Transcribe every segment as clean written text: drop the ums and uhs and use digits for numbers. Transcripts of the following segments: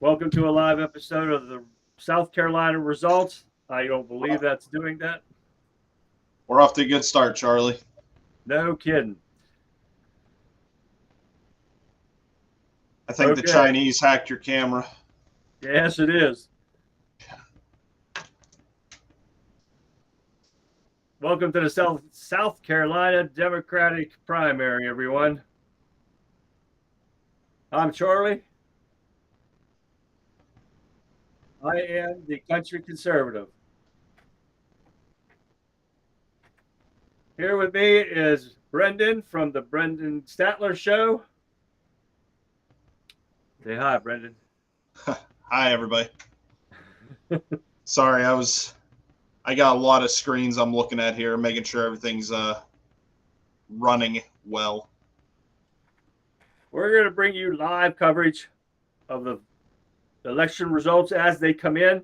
Welcome to a live episode of the South Carolina results. I don't believe that's doing that. We're off to a good start, Charlie. No kidding. I think the Chinese hacked your camera. Yes, it is. Welcome to the South Carolina Democratic primary, everyone. I'm Charlie. I am the country conservative. Here with me is Brendan from the Brendan Statler Show. Say hi, Brendan. Hi, everybody. Sorry, I got a lot of screens I'm looking at here, making sure everything's running well. We're going to bring you live coverage of the election results as they come in.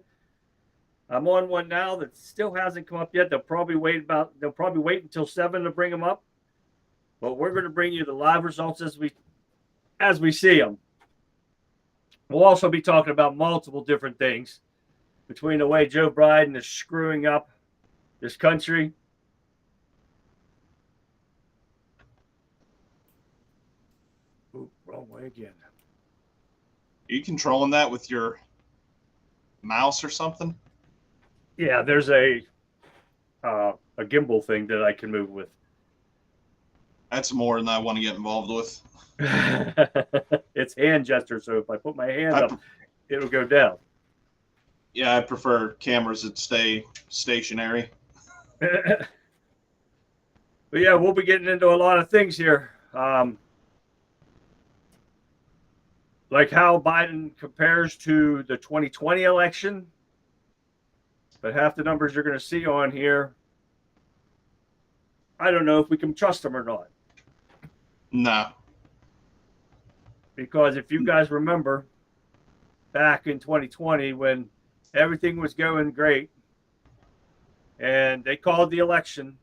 I'm on one now that still hasn't come up yet. They'll probably wait until 7 to bring them up. But we're going to bring you the live results as we see them. We'll also be talking about multiple different things between the way Joe Biden is screwing up this country. Ooh, wrong way again. Are you controlling that with your mouse or something? Yeah, there's a gimbal thing that I can move with. That's more than I want to get involved with. It's hand gesture, so if I put my hand up, it'll go down. Yeah, I prefer cameras that stay stationary. But yeah, we'll be getting into a lot of things here. Like how Biden compares to the 2020 election. But half the numbers you're going to see on here, I don't know if we can trust them or not. No. Because if you guys remember back in 2020 when everything was going great and they called the election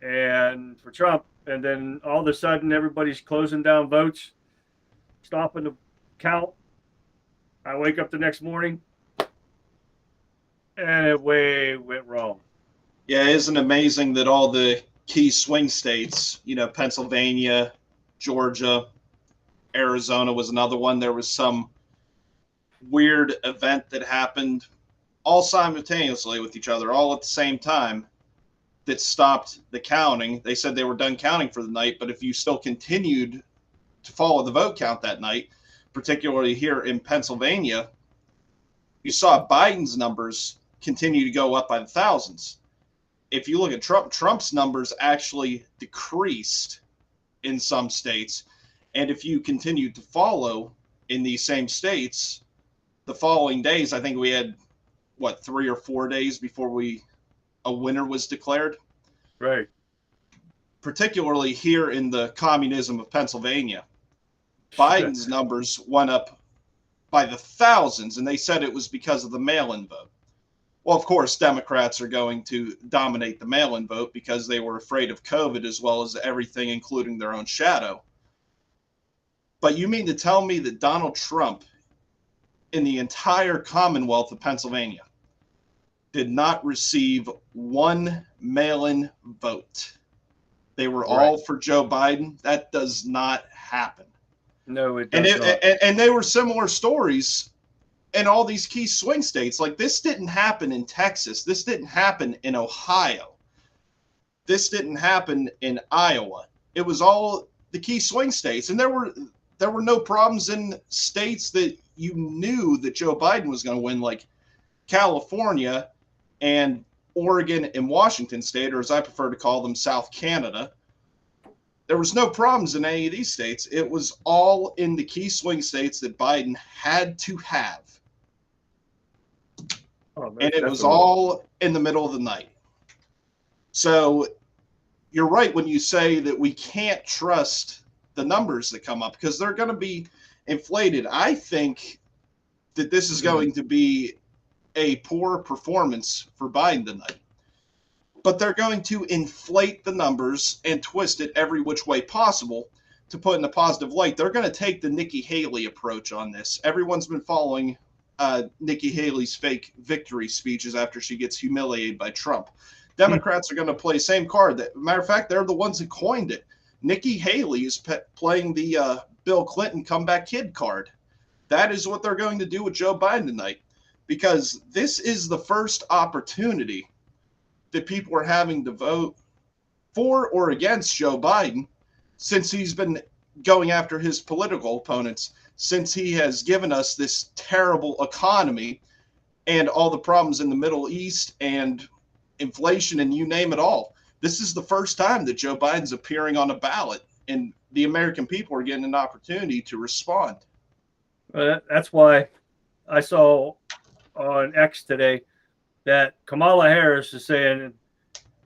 and for Trump, and then all of a sudden everybody's closing down votes, stopping the count. I wake up the next morning and it went wrong. Yeah, isn't it amazing that all the key swing states, Pennsylvania, Georgia, Arizona was another one. There was some weird event that happened all simultaneously with each other, all at the same time, that stopped the counting. They said they were done counting for the night, but if you still continued to follow the vote count that night, particularly here in Pennsylvania, you saw Biden's numbers continue to go up by the thousands. If you look at Trump's numbers actually decreased in some states. And if you continue to follow in these same states, the following days, I think we had, 3 or 4 days before a winner was declared? Right. Particularly here in the communism of Pennsylvania, Biden's numbers went up by the thousands, and they said it was because of the mail-in vote. Well, of course, Democrats are going to dominate the mail-in vote because they were afraid of COVID as well as everything, including their own shadow. But you mean to tell me that Donald Trump, in the entire Commonwealth of Pennsylvania, did not receive one mail-in vote? They were all for Joe Biden. That does not happen. No, it does not. And they were similar stories in all these key swing states. Like, this didn't happen in Texas. This didn't happen in Ohio. This didn't happen in Iowa. It was all the key swing states. And there were no problems in states that you knew that Joe Biden was going to win, like California and Oregon and Washington State, or as I prefer to call them, South Canada. There was no problems in any of these states. It was all in the key swing states that Biden had to have. And it was all in the middle of the night. So you're right when you say that we can't trust the numbers that come up because they're going to be inflated. I think that this is going to be a poor performance for Biden tonight. But they're going to inflate the numbers and twist it every which way possible to put in a positive light, they're going to take the Nikki Haley approach on this. Everyone's been following Nikki Haley's fake victory speeches after she gets humiliated by Trump. Democrats are going to play same card. Matter of fact, they're the ones that coined it. Nikki Haley is playing the Bill Clinton comeback kid card. That is what they're going to do with Joe Biden tonight, because this is the first opportunity that people are having to vote for or against Joe Biden since he's been going after his political opponents, since he has given us this terrible economy and all the problems in the Middle East and inflation and you name it all. This is the first time that Joe Biden's appearing on a ballot, and the American people are getting an opportunity to respond. That's why I saw on X today that Kamala Harris is saying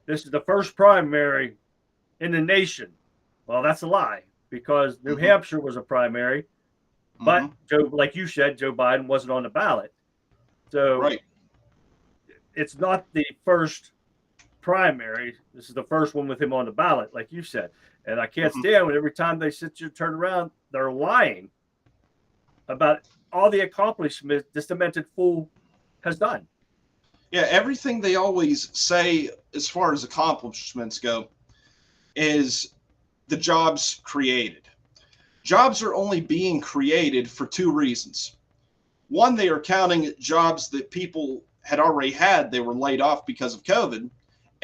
this is the first primary in the nation. Well, that's a lie, because New Hampshire was a primary, but Joe, like you said, Joe Biden wasn't on the ballot. So right. It's not the first primary. This is the first one with him on the ballot, like you said. And I can't stand when every time they sit you turn around, they're lying about all the accomplishments this demented fool has done. Yeah, everything they always say as far as accomplishments go is the jobs created. Jobs are only being created for two reasons. One, they are counting jobs that people had already had. They were laid off because of COVID,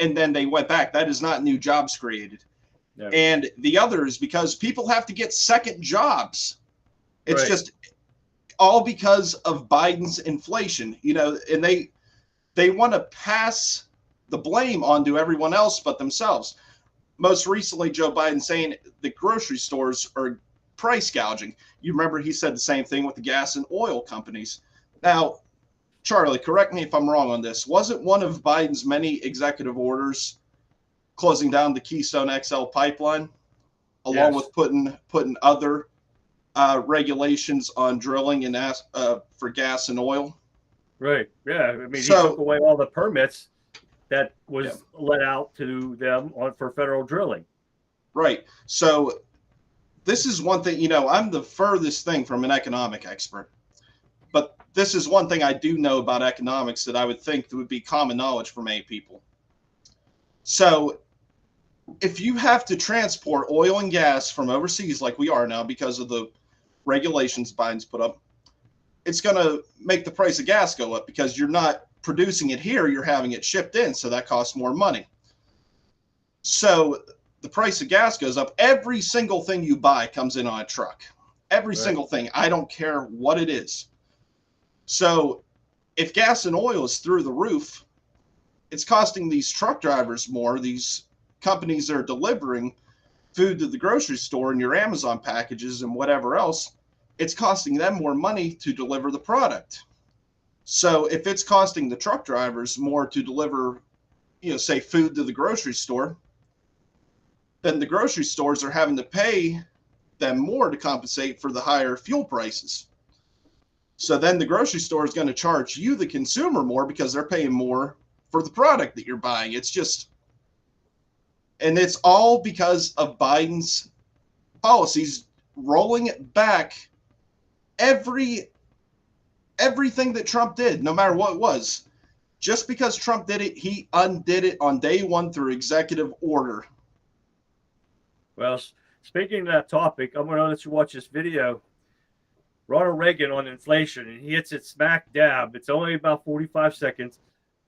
and then they went back. That is not new jobs created. No. And the other is because people have to get second jobs. It's just all because of Biden's inflation, you know, and they want to pass the blame onto everyone else but themselves. Most recently, Joe Biden saying the grocery stores are price gouging. You remember he said the same thing with the gas and oil companies. Now, Charlie, correct me if I'm wrong on this. Wasn't one of Biden's many executive orders closing down the Keystone XL pipeline, along with putting other regulations on drilling and for gas and oil? Right. Yeah. I mean, he took away all the permits that was let out to them for federal drilling. Right. So this is one thing, you know, I'm the furthest thing from an economic expert, but this is one thing I do know about economics that I would think would be common knowledge for many people. So if you have to transport oil and gas from overseas like we are now because of the regulations Biden's put up, it's going to make the price of gas go up because you're not producing it here, you're having it shipped in, so that costs more money. So the price of gas goes up. Every single thing you buy comes in on a truck. Every single thing. I don't care what it is. So if gas and oil is through the roof, it's costing these truck drivers more, these companies that are delivering food to the grocery store and your Amazon packages and whatever else, it's costing them more money to deliver the product. So if it's costing the truck drivers more to deliver, you know, say food to the grocery store, then the grocery stores are having to pay them more to compensate for the higher fuel prices. So then the grocery store is going to charge you, the consumer, more because they're paying more for the product that you're buying. It's just, and it's all because of Biden's policies rolling back everything that Trump did, no matter what it was. Just because Trump did it, he undid it on day one through executive order. Well, speaking of that topic, I'm going to let you watch this video. Ronald Reagan on inflation, and he hits it smack dab. It's only about 45 seconds,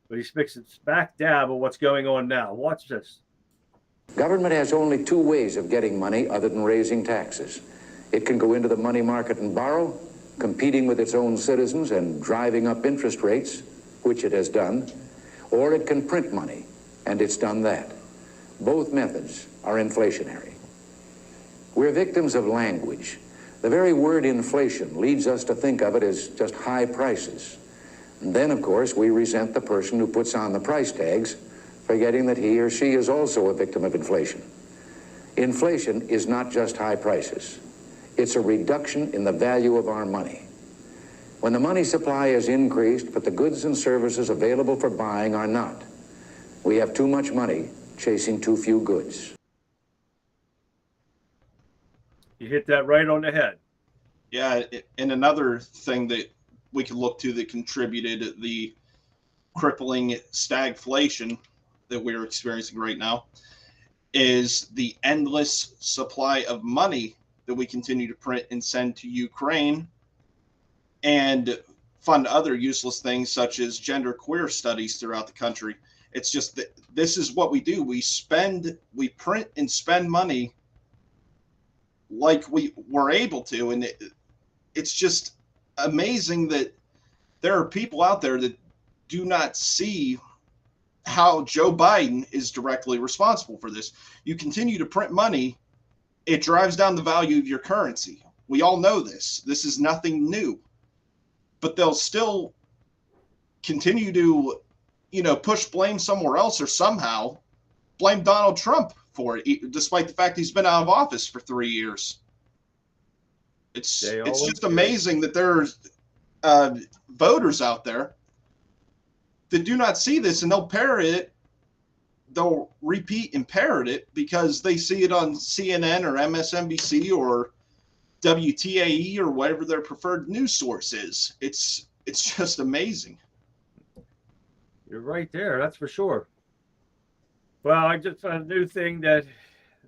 but he speaks it smack dab of what's going on now. Watch this. Government has only two ways of getting money other than raising taxes. It can go into the money market and borrow, competing with its own citizens and driving up interest rates, which it has done, or it can print money, and it's done that. Both methods are inflationary. We're victims of language. The very word inflation leads us to think of it as just high prices. And then, of course, we resent the person who puts on the price tags, forgetting that he or she is also a victim of inflation. Inflation is not just high prices. It's a reduction in the value of our money. When the money supply is increased, but the goods and services available for buying are not, we have too much money chasing too few goods. You hit that right on the head. Yeah, and another thing that we could look to that contributed the crippling stagflation that we're experiencing right now is the endless supply of money that we continue to print and send to Ukraine and fund other useless things such as gender queer studies throughout the country. It's just that this is what we do. We print and spend money like we were able to. And it's just amazing that there are people out there that do not see how Joe Biden is directly responsible for this. You continue to print money, it drives down the value of your currency. We all know this. This is nothing new. But they'll still continue to, push blame somewhere else or somehow blame Donald Trump for it, despite the fact he's been out of office for 3 years. It's just amazing that there's voters out there that do not see this, and they'll parrot it. They'll repeat and parrot it because they see it on CNN or MSNBC or WTAE or whatever their preferred news source is. It's just amazing. You're right there. That's for sure. Well, I just found a new thing that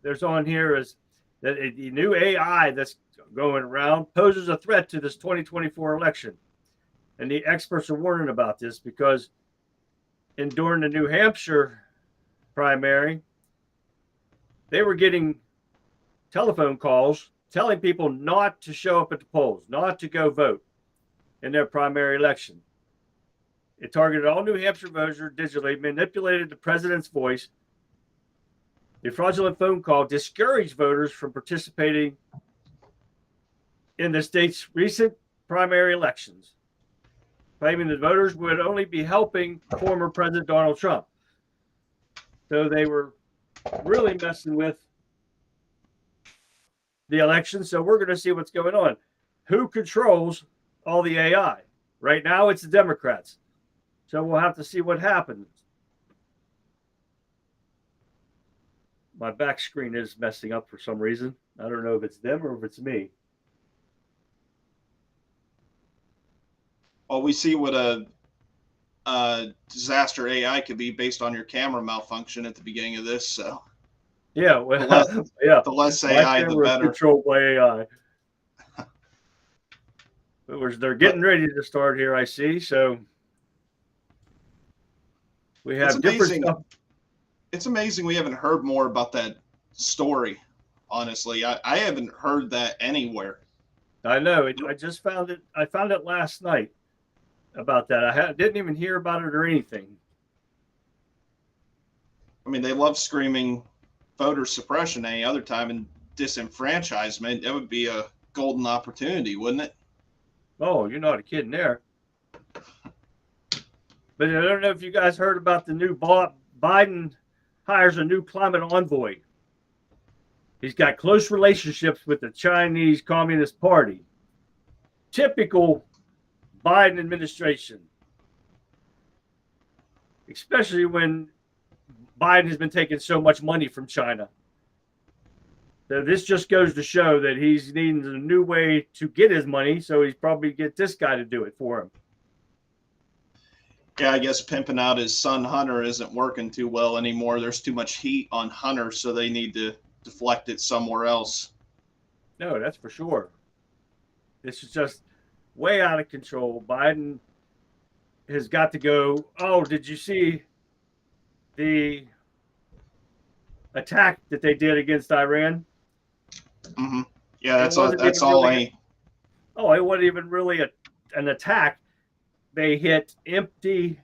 there's on here is that the new AI that's going around poses a threat to this 2024 election. And the experts are warning about this because during the New Hampshire primary, they were getting telephone calls telling people not to show up at the polls, not to go vote in their primary election. It targeted all New Hampshire voters digitally, manipulated the president's voice. The fraudulent phone call discouraged voters from participating in the state's recent primary elections, claiming that voters would only be helping former President Donald Trump. So they were really messing with the election. So we're going to see what's going on. Who controls all the AI? Right now, it's the Democrats. So we'll have to see what happens. My back screen is messing up for some reason. I don't know if it's them or if it's me. Well, we see what a disaster AI could be based on your camera malfunction at the beginning of this. So yeah, well, the less AI, the better. Controlled by AI. They're getting ready to start here, I see. So we have different stuff. It's amazing we haven't heard more about that story. Honestly, I haven't heard that anywhere. I know. I just found it. I found it last night about that. I didn't even hear about it or anything. I mean, they love screaming voter suppression any other time, and disenfranchisement. That would be a golden opportunity, wouldn't it? Oh, you're not kidding there. But I don't know if you guys heard about the new Biden hires a new climate envoy. He's got close relationships with the Chinese Communist Party. Typical Biden administration, especially when Biden has been taking so much money from China. So this just goes to show that he's needing a new way to get his money, so he's probably get this guy to do it for him. Yeah, I guess pimping out his son Hunter isn't working too well anymore. There's too much heat on Hunter, so they need to deflect it somewhere else. No, that's for sure. This is just way out of control. Biden has got to go. Oh, did you see the attack that they did against Iran? Mm-hmm. Yeah, that's all. Really, it wasn't even really an attack. They hit empty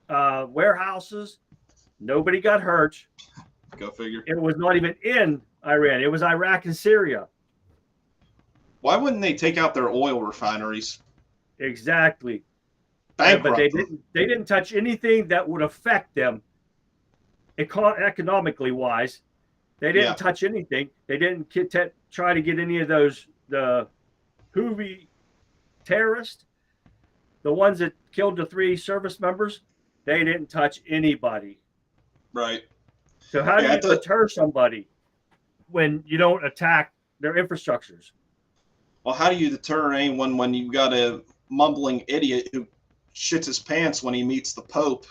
warehouses. Nobody got hurt. Go figure. It was not even in Iran. It was Iraq and Syria. Why wouldn't they take out their oil refineries? Exactly. Bankrupt but they didn't touch anything that would affect them economically wise. They didn't touch anything. They didn't try to get any of the Houthi terrorists, the ones that killed the 3 service members. They didn't touch anybody. Right. So how do you deter somebody? when you don't attack their infrastructures. Well, how do you deter anyone when you've got a mumbling idiot who shits his pants when he meets the Pope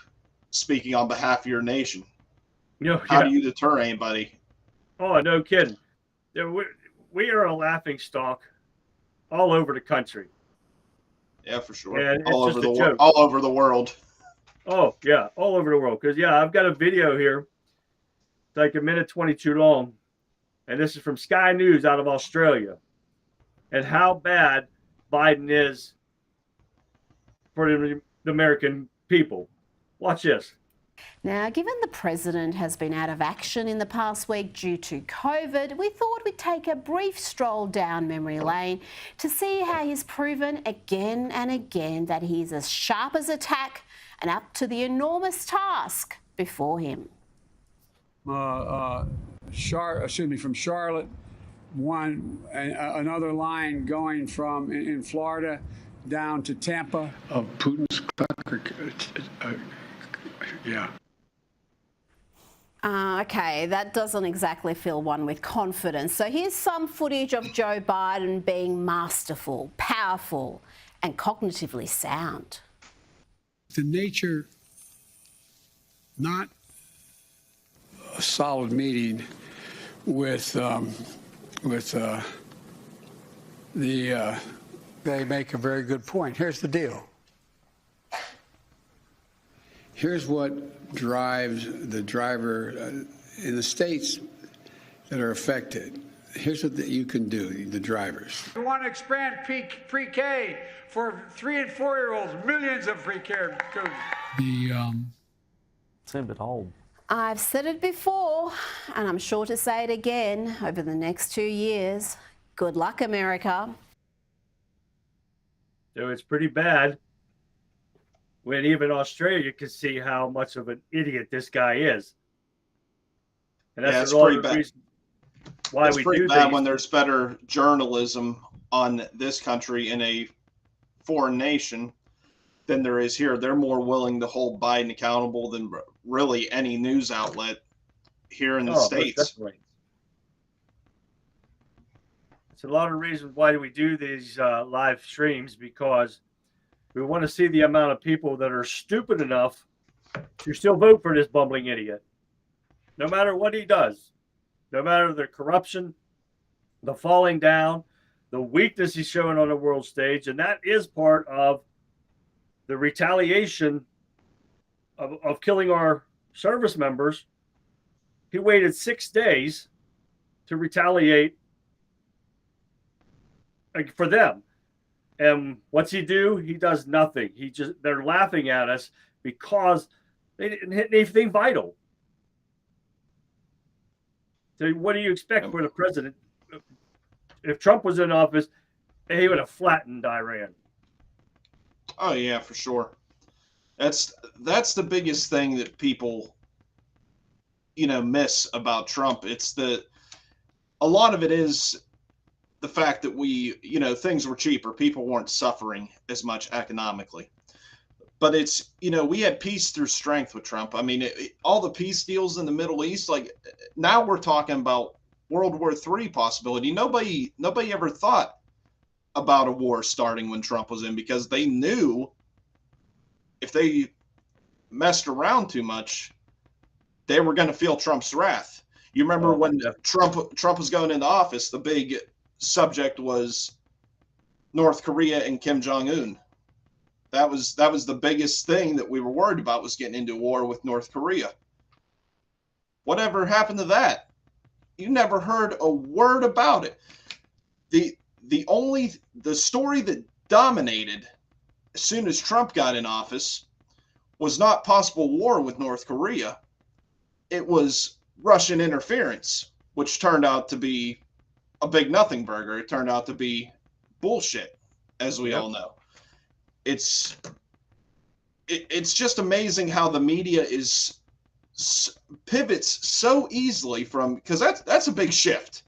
speaking on behalf of your nation? You know, How yeah. do you deter anybody? Oh, no kidding. We are a laughing stock all over the country. Yeah, for sure. And it's All just over a the joke. all over the world. Oh, yeah, all over the world. Because, yeah, I've got a video here. It's like 1:22 long. And this is from Sky News out of Australia. And how bad Biden is for the American people. Watch this. Now, given the president has been out of action in the past week due to COVID, we thought we'd take a brief stroll down memory lane to see how he's proven again and again that he's as sharp as a tack and up to the enormous task before him. From Charlotte, another line going from in Florida down to Tampa. Of Putin's yeah. Okay, that doesn't exactly fill one with confidence. So here's some footage of Joe Biden being masterful, powerful, and cognitively sound. The nature, not a solid meeting with they make a very good point. Here's the deal. Here's what drives the driver in the states that are affected. Here's what you can do, the drivers. We want to expand pre-K for 3- and 4-year-olds, millions of pre-K. Seemed at home. I've said it before, and I'm sure to say it again over the next 2 years. Good luck, America. So it's pretty bad when even Australia can see how much of an idiot this guy is. And that's Yeah, the reason why it's we pretty do bad these. when there's better journalism on this country in a foreign nation than there is here. They're more willing to hold Biden accountable than really any news outlet here in the States. Definitely. It's a lot of reasons why we do these live streams, because we want to see the amount of people that are stupid enough to still vote for this bumbling idiot. No matter what he does, no matter the corruption, the falling down, the weakness he's showing on the world stage. And that is part of the retaliation of killing our service members. He waited 6 days to retaliate for them. And what's he do? He does nothing. They're laughing at us because they didn't hit anything vital. So what do you expect for the president? If Trump was in office, he would have flattened Iran. Oh yeah, for sure. That's the biggest thing that people, miss about Trump. It's a lot of it is the fact that things were cheaper. People weren't suffering as much economically. But it's, we had peace through strength with Trump. I mean, all the peace deals in the Middle East, like now we're talking about World War III possibility. Nobody ever thought about a war starting when Trump was in, because they knew if they messed around too much, they were going to feel Trump's wrath. You remember when Trump was going into office, the big subject was North Korea and Kim Jong-un. That was the biggest thing that we were worried about, was getting into war with North Korea. Whatever happened to that? You never heard a word about it. The story that dominated as soon as Trump got in office was not possible war with North Korea. It was Russian interference, which turned out to be a big nothing burger. It turned out to be bullshit, as we all know. It's just amazing how the media pivots so easily from, because that's a big shift.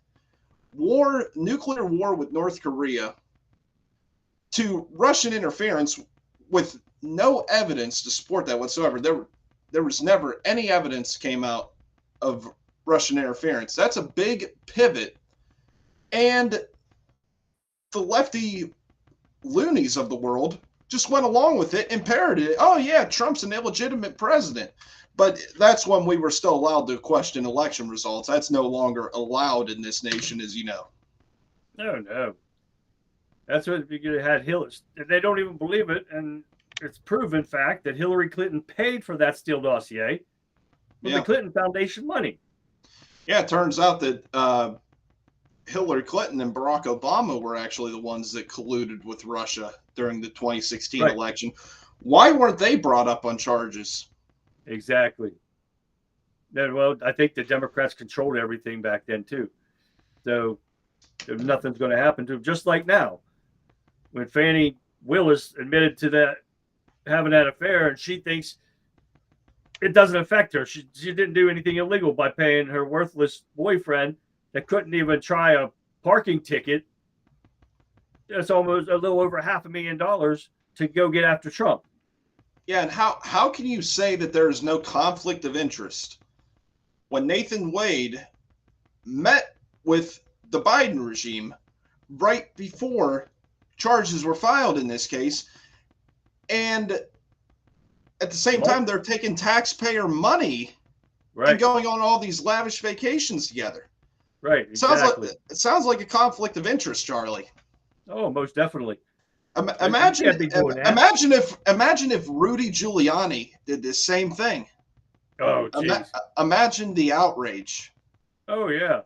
Nuclear war with North Korea to Russian interference with no evidence to support that whatsoever. There was never any evidence came out of Russian interference. That's a big pivot. And the lefty loonies of the world just went along with it and parroted it. Oh, yeah, Trump's an illegitimate president. But that's when we were still allowed to question election results. That's no longer allowed in this nation, as you know. No. That's what you had Hillary. They don't even believe it, and it's proven fact that Hillary Clinton paid for that Steele dossier with the Clinton Foundation money. Yeah, it turns out that Hillary Clinton and Barack Obama were actually the ones that colluded with Russia during the 2016 election. Why weren't they brought up on charges? Exactly. Well, I think the Democrats controlled everything back then too. So nothing's going to happen to them. Just like now, when Fannie Willis admitted to that having that affair, and she thinks it doesn't affect her. She didn't do anything illegal by paying her worthless boyfriend that couldn't even try a parking ticket. That's almost a little over $500,000 to go get after Trump. Yeah, and how can you say that there is no conflict of interest when Nathan Wade met with the Biden regime right before charges were filed in this case, and at the same time they're taking taxpayer money and going on all these lavish vacations together? Right. Exactly. It sounds like a conflict of interest, Charlie. Oh, most definitely. Imagine if Rudy Giuliani did this same thing. Oh, geez. Imagine the outrage. Oh, yeah.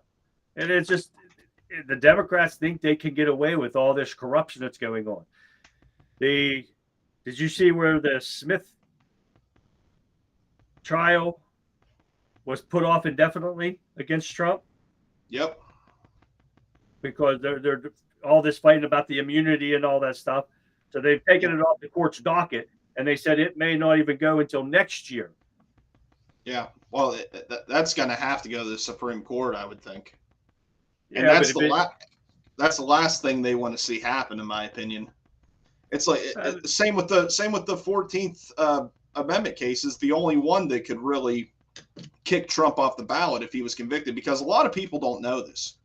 And it's just the Democrats think they can get away with all this corruption that's going on. Did you see where the Smith trial was put off indefinitely against Trump? Yep. Because they're all this fighting about the immunity and all that stuff. So they've taken it off the court's docket, and they said it may not even go until next year. Yeah. Well, that's going to have to go to the Supreme Court, I would think. And Yeah, that's the last thing they want to see happen, in my opinion. It's like same with the 14th Amendment cases. The only one that could really kick Trump off the ballot if he was convicted, because a lot of people don't know this.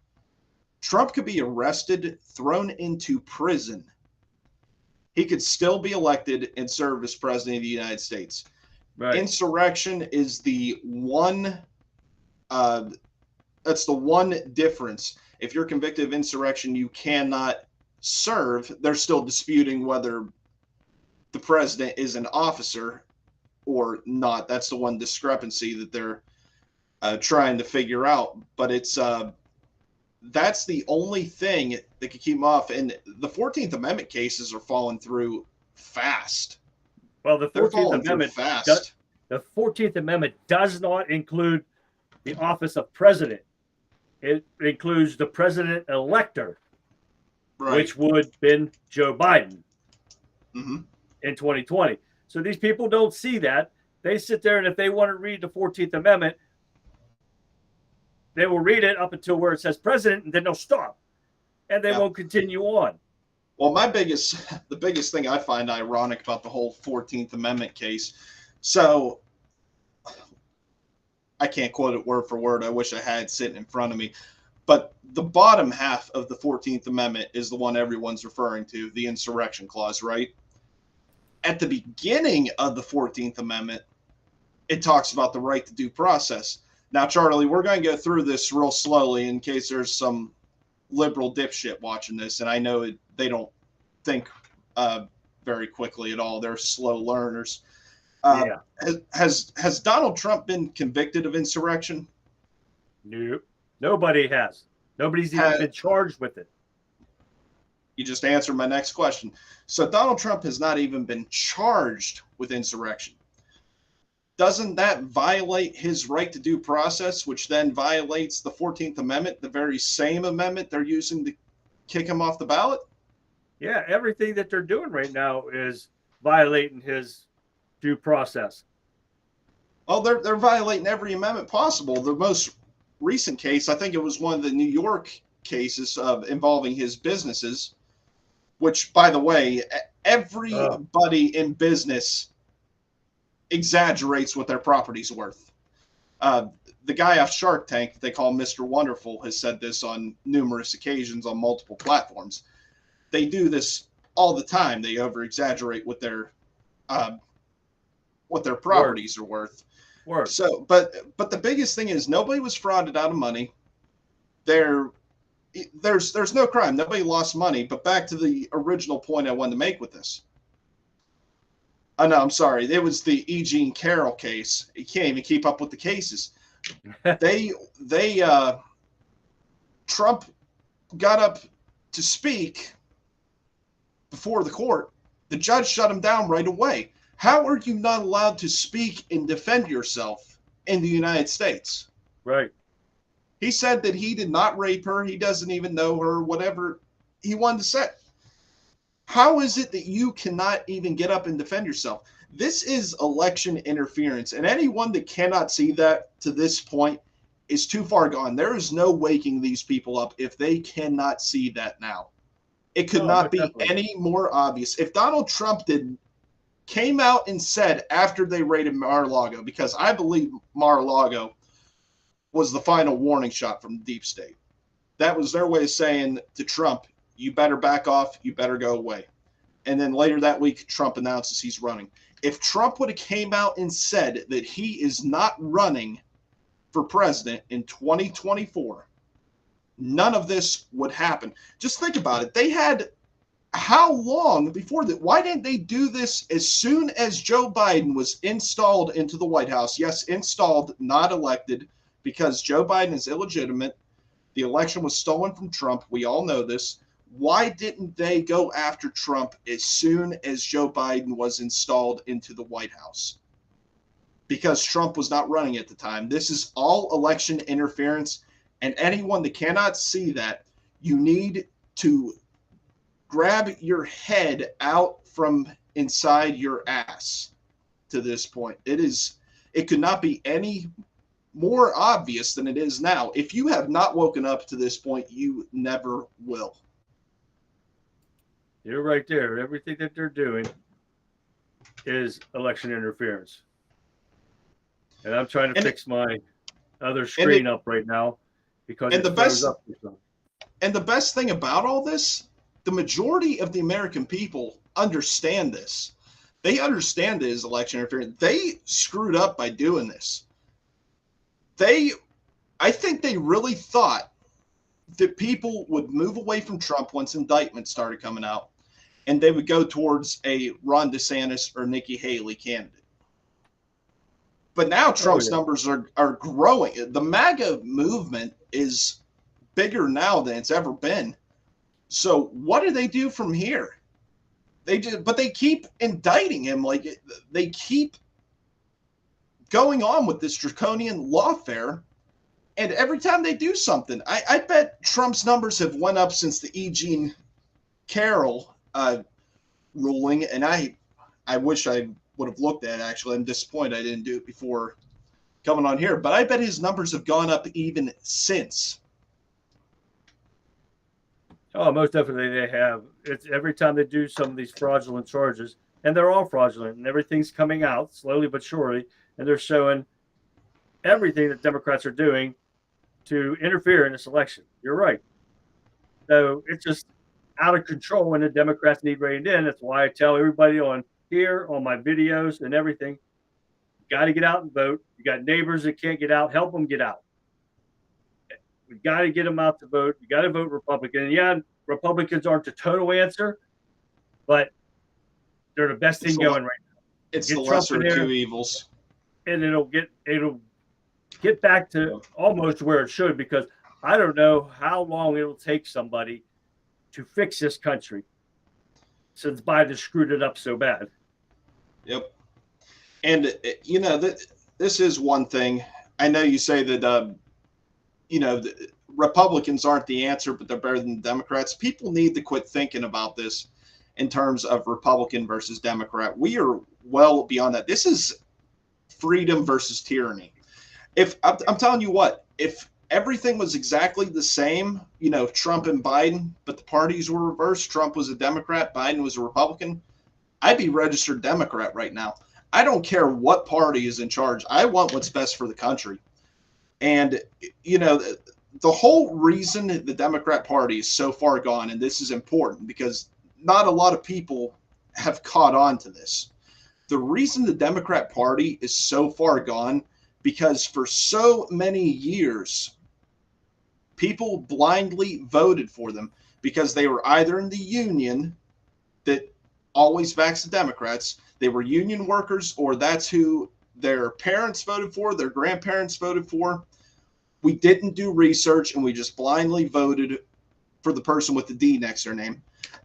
Trump could be arrested, thrown into prison. He could still be elected and serve as president of the United States. Right. Insurrection is the one. That's the one difference. If you're convicted of insurrection, you cannot serve. They're still disputing whether the president is an officer or not. That's the one discrepancy that they're trying to figure out. But it's that's the only thing that could keep him off. And the 14th Amendment cases are falling through fast. Well, the 14th Amendment does not include the office of president. It includes the president elector, which would have been Joe Biden in 2020. So these people don't see that. They sit there, and if they want to read the 14th Amendment, they will read it up until where it says president, and then they'll stop, and they won't continue on. Well, the biggest thing I find ironic about the whole 14th Amendment case, so I can't quote it word for word. I wish I had it sitting in front of me. But the bottom half of the 14th Amendment is the one everyone's referring to, the insurrection clause, right? At the beginning of the 14th Amendment, it talks about the right to due process. Now, Charlie, we're going to go through this real slowly in case there's some liberal dipshit watching this, and I know they don't think very quickly at all. They're slow learners. Has Donald Trump been convicted of insurrection? Nope. Nobody has. Nobody's even been charged with it. You just answered my next question. So Donald Trump has not even been charged with insurrection. Doesn't that violate his right to due process, which then violates the 14th Amendment, the very same amendment they're using to kick him off the ballot? Yeah, everything that they're doing right now is violating his due process. Oh, they're violating every amendment possible. The most recent case, I think it was one of the New York cases involving his businesses, which, by the way, everybody in business exaggerates what their property's worth. the guy off Shark Tank that they call Mr. Wonderful has said this on numerous occasions on multiple platforms. They do this all the time. They over exaggerate what their properties are worth. Word. So, but the biggest thing is nobody was frauded out of money. There's no crime. Nobody lost money. But back to the original point I wanted to make with this. Oh no, I'm sorry. It was the E. Jean Carroll case. You can't even keep up with the cases. Trump got up to speak before the court. The judge shut him down right away. How are you not allowed to speak and defend yourself in the United States? Right. He said that he did not rape her. He doesn't even know her, whatever he wanted to say. How is it that you cannot even get up and defend yourself? This is election interference, and anyone that cannot see that to this point is too far gone. There is no waking these people up if they cannot see that now. It could not be any more obvious. If Donald Trump came out and said after they raided Mar-a-Lago, because I believe Mar-a-Lago was the final warning shot from the deep state. That was their way of saying to Trump, you better back off, you better go away. And then later that week, Trump announces he's running. If Trump would have came out and said that he is not running for president in 2024, none of this would happen. Just think about it. They had how long before that? Why didn't they do this as soon as Joe Biden was installed into the White House? Yes, installed, not elected, because Joe Biden is illegitimate. The election was stolen from Trump. We all know this. Why didn't they go after Trump as soon as Joe Biden was installed into the White House? Because Trump was not running at the time. This is all election interference. And anyone that cannot see that, you need to grab your head out from inside your ass to this point. It could not be any more obvious than it is now. If you have not woken up to this point, you never will. You're right there. Everything that they're doing is election interference. And I'm trying to fix my other screen up right now because and it froze up. And the best thing about all this, the majority of the American people understand this. They understand it as election interference. They screwed up by doing this. I think they really thought that people would move away from Trump once indictments started coming out, and they would go towards a Ron DeSantis or Nikki Haley candidate. But now Trump's numbers are growing. The MAGA movement is bigger now than it's ever been. So what do they do from here? But they keep indicting him. Like they keep going on with this draconian lawfare. And every time they do something, I bet Trump's numbers have went up since the E. Jean Carroll ruling. And I wish I would have looked at it, actually. I'm disappointed I didn't do it before coming on here. But I bet his numbers have gone up even since. Oh, most definitely they have. It's every time they do some of these fraudulent charges, and they're all fraudulent, and everything's coming out slowly but surely, and they're showing everything that Democrats are doing to interfere in this election. You're right. So it's just out of control when the Democrats need reined in. That's why I tell everybody on here, on my videos and everything, you got to get out and vote. You got neighbors that can't get out, help them get out. We got to get them out to vote. You got to vote Republican. And yeah, Republicans aren't the total answer, but they're the best thing going right now. It's the lesser of two evils. And it'll get back to almost where it should, because I don't know how long it'll take somebody to fix this country since Biden screwed it up so bad. Yep. And, this is one thing. I know you say that, the Republicans aren't the answer, but they're better than the Democrats. People need to quit thinking about this in terms of Republican versus Democrat. We are well beyond that. This is freedom versus tyranny. If I'm telling you what, if everything was exactly the same, Trump and Biden, but the parties were reversed, Trump was a Democrat, Biden was a Republican, I'd be registered Democrat right now. I don't care what party is in charge. I want what's best for the country. And, you know, the whole reason the Democrat Party is so far gone, and this is important because not a lot of people have caught on to this. The reason the Democrat Party is so far gone because for so many years, people blindly voted for them because they were either in the union that always backs the Democrats, they were union workers, or that's who their parents voted for, their grandparents voted for. We didn't do research and we just blindly voted for the person with the D next to their name.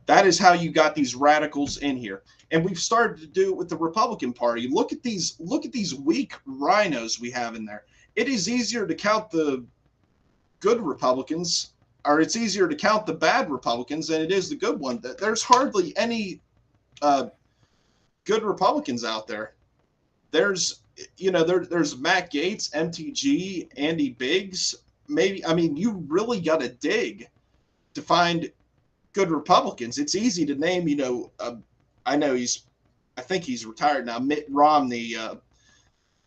That is how you got these radicals in here. And we've started to do it with the Republican Party. Look at these weak rhinos we have in there. It is easier to count the good Republicans, or it's easier to count the bad Republicans than it is the good one. There's hardly any good Republicans out there. There's Matt Gaetz, MTG, Andy Biggs. Maybe, I mean, you really got to dig to find good Republicans. It's easy to name, I think he's retired now, Mitt Romney,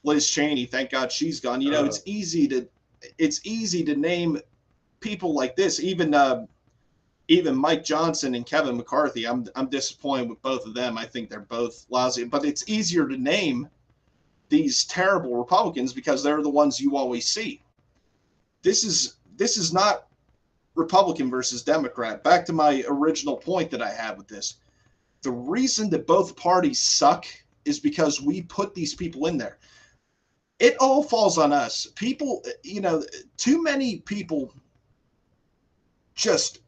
Liz Cheney, thank God she's gone. It's easy to name people like this. Even Mike Johnson and Kevin McCarthy. I'm disappointed with both of them. I think they're both lousy, but it's easier to name these terrible Republicans because they're the ones you always see. This is not Republican versus Democrat. Back to my original point that I had with this. The reason that both parties suck is because we put these people in there. It all falls on us. People, too many people just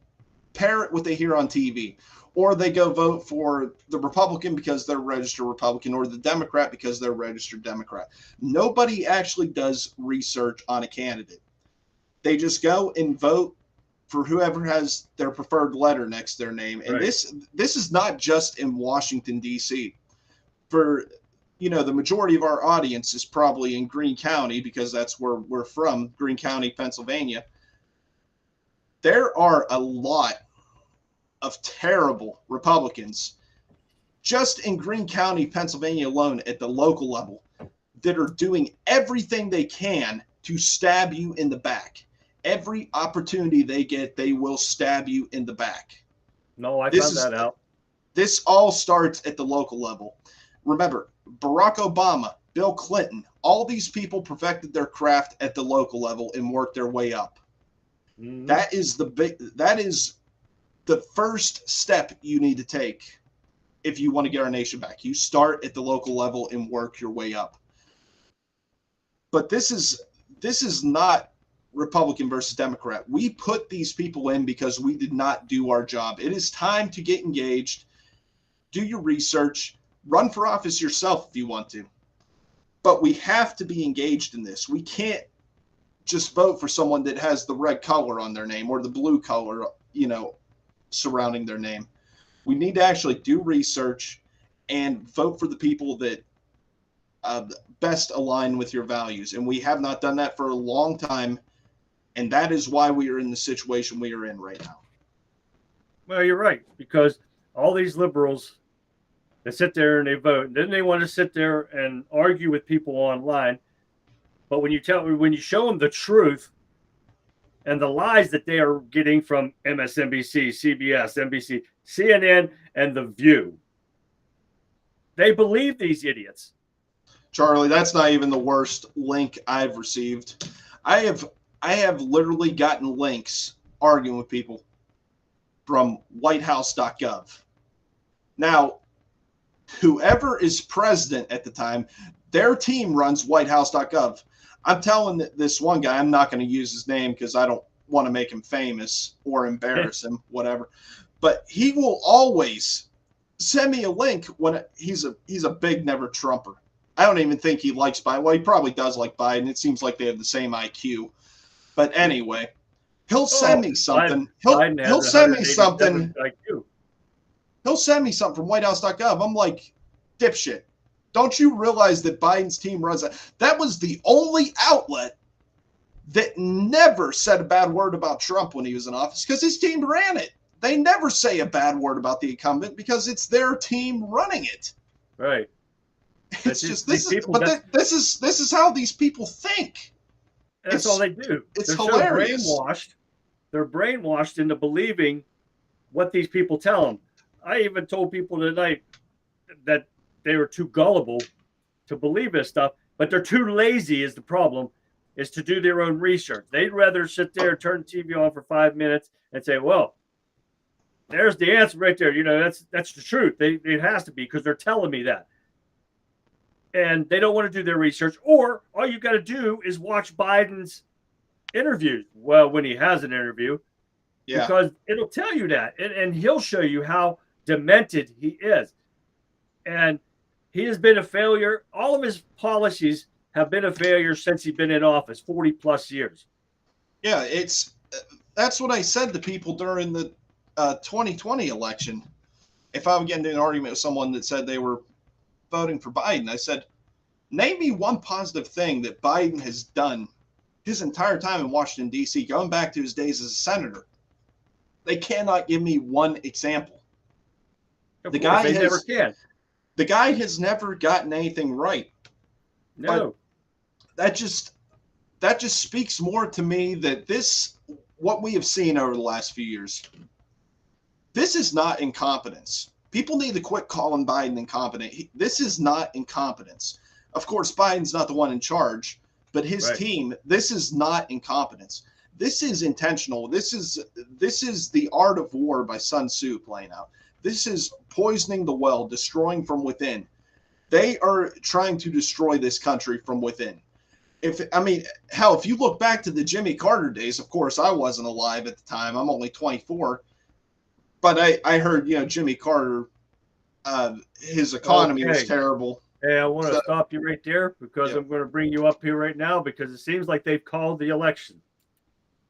parrot what they hear on TV, or they go vote for the Republican because they're registered Republican, or the Democrat because they're registered Democrat. Nobody actually does research on a candidate. They just go and vote for whoever has their preferred letter next to their name. And Right. This is not just in Washington, D.C. For, the majority of our audience is probably in Greene County because that's where we're from, Greene County, Pennsylvania. There are a lot of terrible Republicans just in Greene County, Pennsylvania alone at the local level that are doing everything they can to stab you in the back. Every opportunity they get, they will stab you in the back. No, I This found is- that out. This all starts at the local level. Remember, Barack Obama, Bill Clinton, all these people perfected their craft at the local level and worked their way up. Mhm. That is the first step you need to take if you want to get our nation back. You start at the local level and work your way up. But this is not Republican versus Democrat. We put these people in because we did not do our job. It is time to get engaged, do your research, run for office yourself if you want to. But we have to be engaged in this. We can't just vote for someone that has the red color on their name or the blue color, surrounding their name. We need to actually do research and vote for the people that best align with your values. And we have not done that for a long time. And that is why we are in the situation we are in right now. Well, you're right, because all these liberals, they sit there and they vote, and then they want to sit there and argue with people online. But when you show them the truth and the lies that they are getting from MSNBC, CBS, NBC, CNN, and The View, they believe these idiots. Charlie, that's not even the worst link I've received. I have literally gotten links arguing with people from whitehouse.gov. Now, whoever is president at the time, their team runs whitehouse.gov. I'm telling this one guy, I'm not going to use his name because I don't want to make him famous or embarrass him, whatever. But he will always send me a link when he's a big never Trumper. I don't even think he likes Biden. Well, he probably does like Biden. It seems like they have the same IQ. But anyway, he'll send me something. He'll send me something. IQ. He'll send me something from whitehouse.gov. I'm like, dipshit. Don't you realize that Biden's team runs that? That was the only outlet that never said a bad word about Trump when he was in office because his team ran it. They never say a bad word about the incumbent because it's their team running it. Right. It's just this is how these people think. And that's all they do. It's They're hilarious. so brainwashed. They're brainwashed into believing what these people tell them. I even told people tonight that they were too gullible to believe this stuff, but they're too lazy is the problem, is to do their own research. They'd rather sit there, turn the TV on for 5 minutes and say, well, there's the answer right there. You know, that's the truth. It has to be because they're telling me that. And they don't want to do their research. Or all you got to do is watch Biden's interviews. Well, when he has an interview, because it'll tell you that. And he'll show you how demented he is. And he has been a failure. All of his policies have been a failure since he's been in office, 40 plus years. Yeah, that's what I said to people during the 2020 election. If I would get into an argument with someone that said they were voting for Biden, I said, name me one positive thing that Biden has done his entire time in Washington, D.C., going back to his days as a senator. They cannot give me one example. The guy never can. The guy has never gotten anything right. No. But that just speaks more to me that what we have seen over the last few years, this is not incompetence. People need to quit calling Biden incompetent. This is not incompetence. Of course, Biden's not the one in charge, but his team, this is not incompetence. This is intentional. This is the art of war by Sun Tzu playing out. This is poisoning the well, destroying from within. They are trying to destroy this country from within. If you look back to the Jimmy Carter days, of course, I wasn't alive at the time. I'm only 24. But I heard, Jimmy Carter, his economy was terrible. Hey, I want to stop you right there because I'm going to bring you up here right now because it seems like they've called the election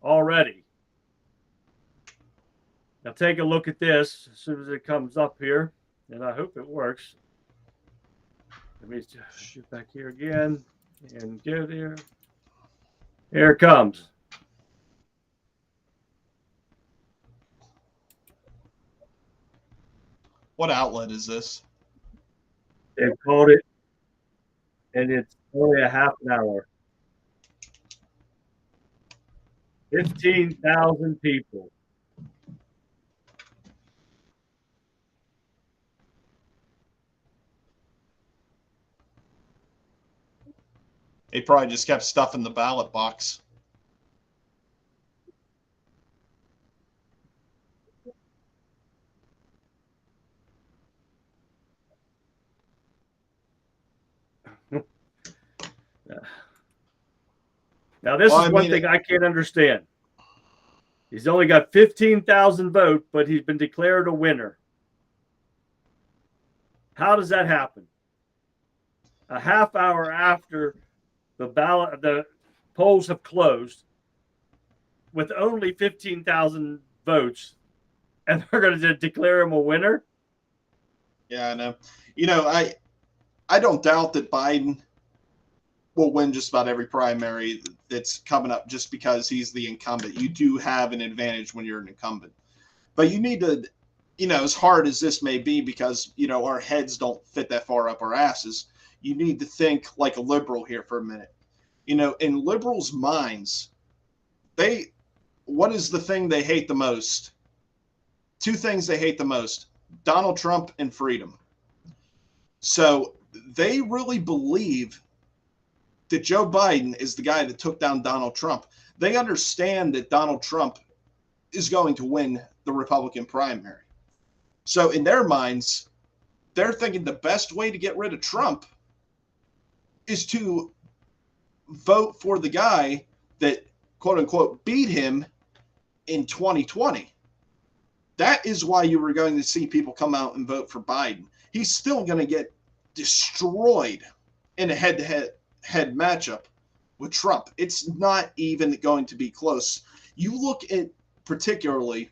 already. Now take a look at this as soon as it comes up here, and I hope it works. Let me shoot back here again and get here. Here it comes. What outlet is this? They've called it, and it's only a half an hour. 15,000 people. They probably just kept stuffing the ballot box. Now, this is one thing I can't understand. He's only got 15,000 votes, but he's been declared a winner. How does that happen? A half hour after the polls have closed, with only 15,000 votes, and they're going to declare him a winner? Yeah, I know. I don't doubt that Biden will win just about every primary that's coming up just because he's the incumbent. You do have an advantage when you're an incumbent. But you need to, as hard as this may be, because, our heads don't fit that far up our asses, you need to think like a liberal here for a minute. In liberals' minds, what is the thing they hate the most? Two things they hate the most: Donald Trump and freedom. So they really believe that Joe Biden is the guy that took down Donald Trump. They understand that Donald Trump is going to win the Republican primary. So in their minds, they're thinking the best way to get rid of Trump is to vote for the guy that, quote unquote, beat him in 2020. That is why you were going to see people come out and vote for Biden. He's still going to get destroyed in a head-to-head matchup with Trump. It's not even going to be close. You look at particularly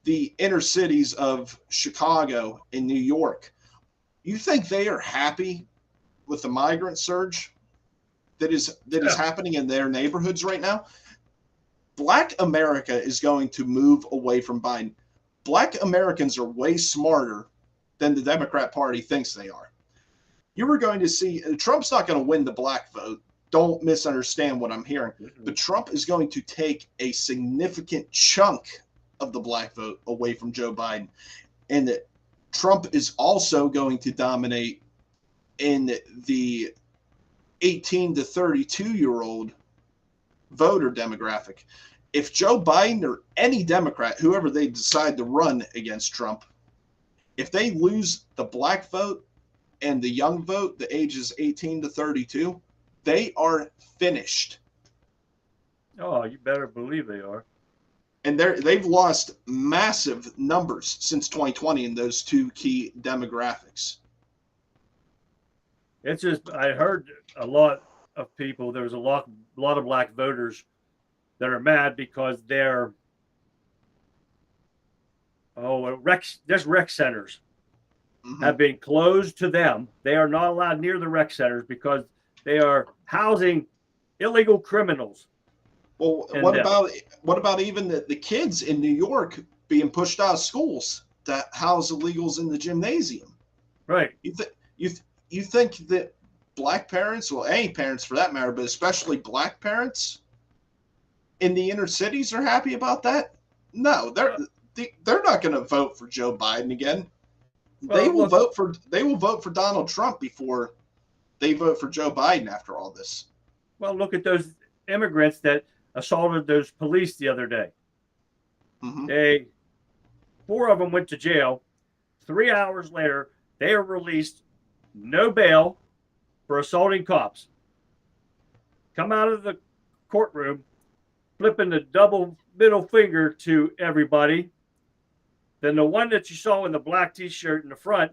the inner cities of Chicago and New York. You think they are happy with the migrant surge that is happening in their neighborhoods right now? Black America is going to move away from Biden. Black Americans are way smarter than the Democrat Party thinks they are. You were going to see Trump's not going to win the black vote. don't misunderstand what I'm hearing. But Trump is going to take a significant chunk of the black vote away from Joe Biden. And that Trump is also going to dominate in the 18 to 32-year-old voter demographic. If Joe Biden or any Democrat, whoever they decide to run against Trump, if they lose the black vote and the young vote, the ages 18 to 32, they are finished. Oh, you better believe they are. And they've lost massive numbers since 2020 in those two key demographics. It's just, I heard a lot of people, there's a lot of black voters that are mad because they're, rec centers have been closed to them. They are not allowed near the rec centers because they are housing illegal criminals. Well, what about even the kids in New York being pushed out of schools to house illegals in the gymnasium? Right. You think that black parents, well, any parents for that matter, but especially black parents in the inner cities are happy about that? No, they're not going to vote for Joe Biden again. Well, they will vote for Donald Trump before they vote for Joe Biden after all this. Well, look at those immigrants that assaulted those police the other day. Mm-hmm. 4 of them went to jail. 3 hours later, they are released, no bail, for assaulting cops. Come out of the courtroom, flipping the double middle finger to everybody. Then the one that you saw in the black T-shirt in the front,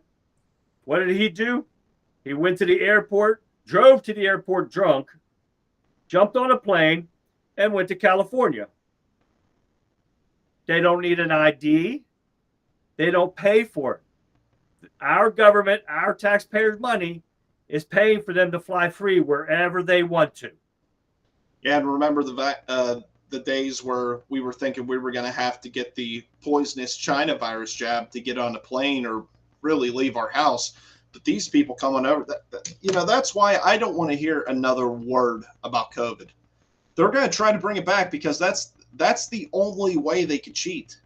what did he do? He went to the airport, drove to the airport drunk, jumped on a plane, and went to California. They don't need an ID. They don't pay for it. Our government, our taxpayers' money is paying for them to fly free wherever they want to. Yeah, and remember the days where we were thinking we were going to have to get the poisonous China virus jab to get on a plane or really leave our house. But these people coming over, that's why I don't want to hear another word about COVID. They're going to try to bring it back because that's the only way they could cheat.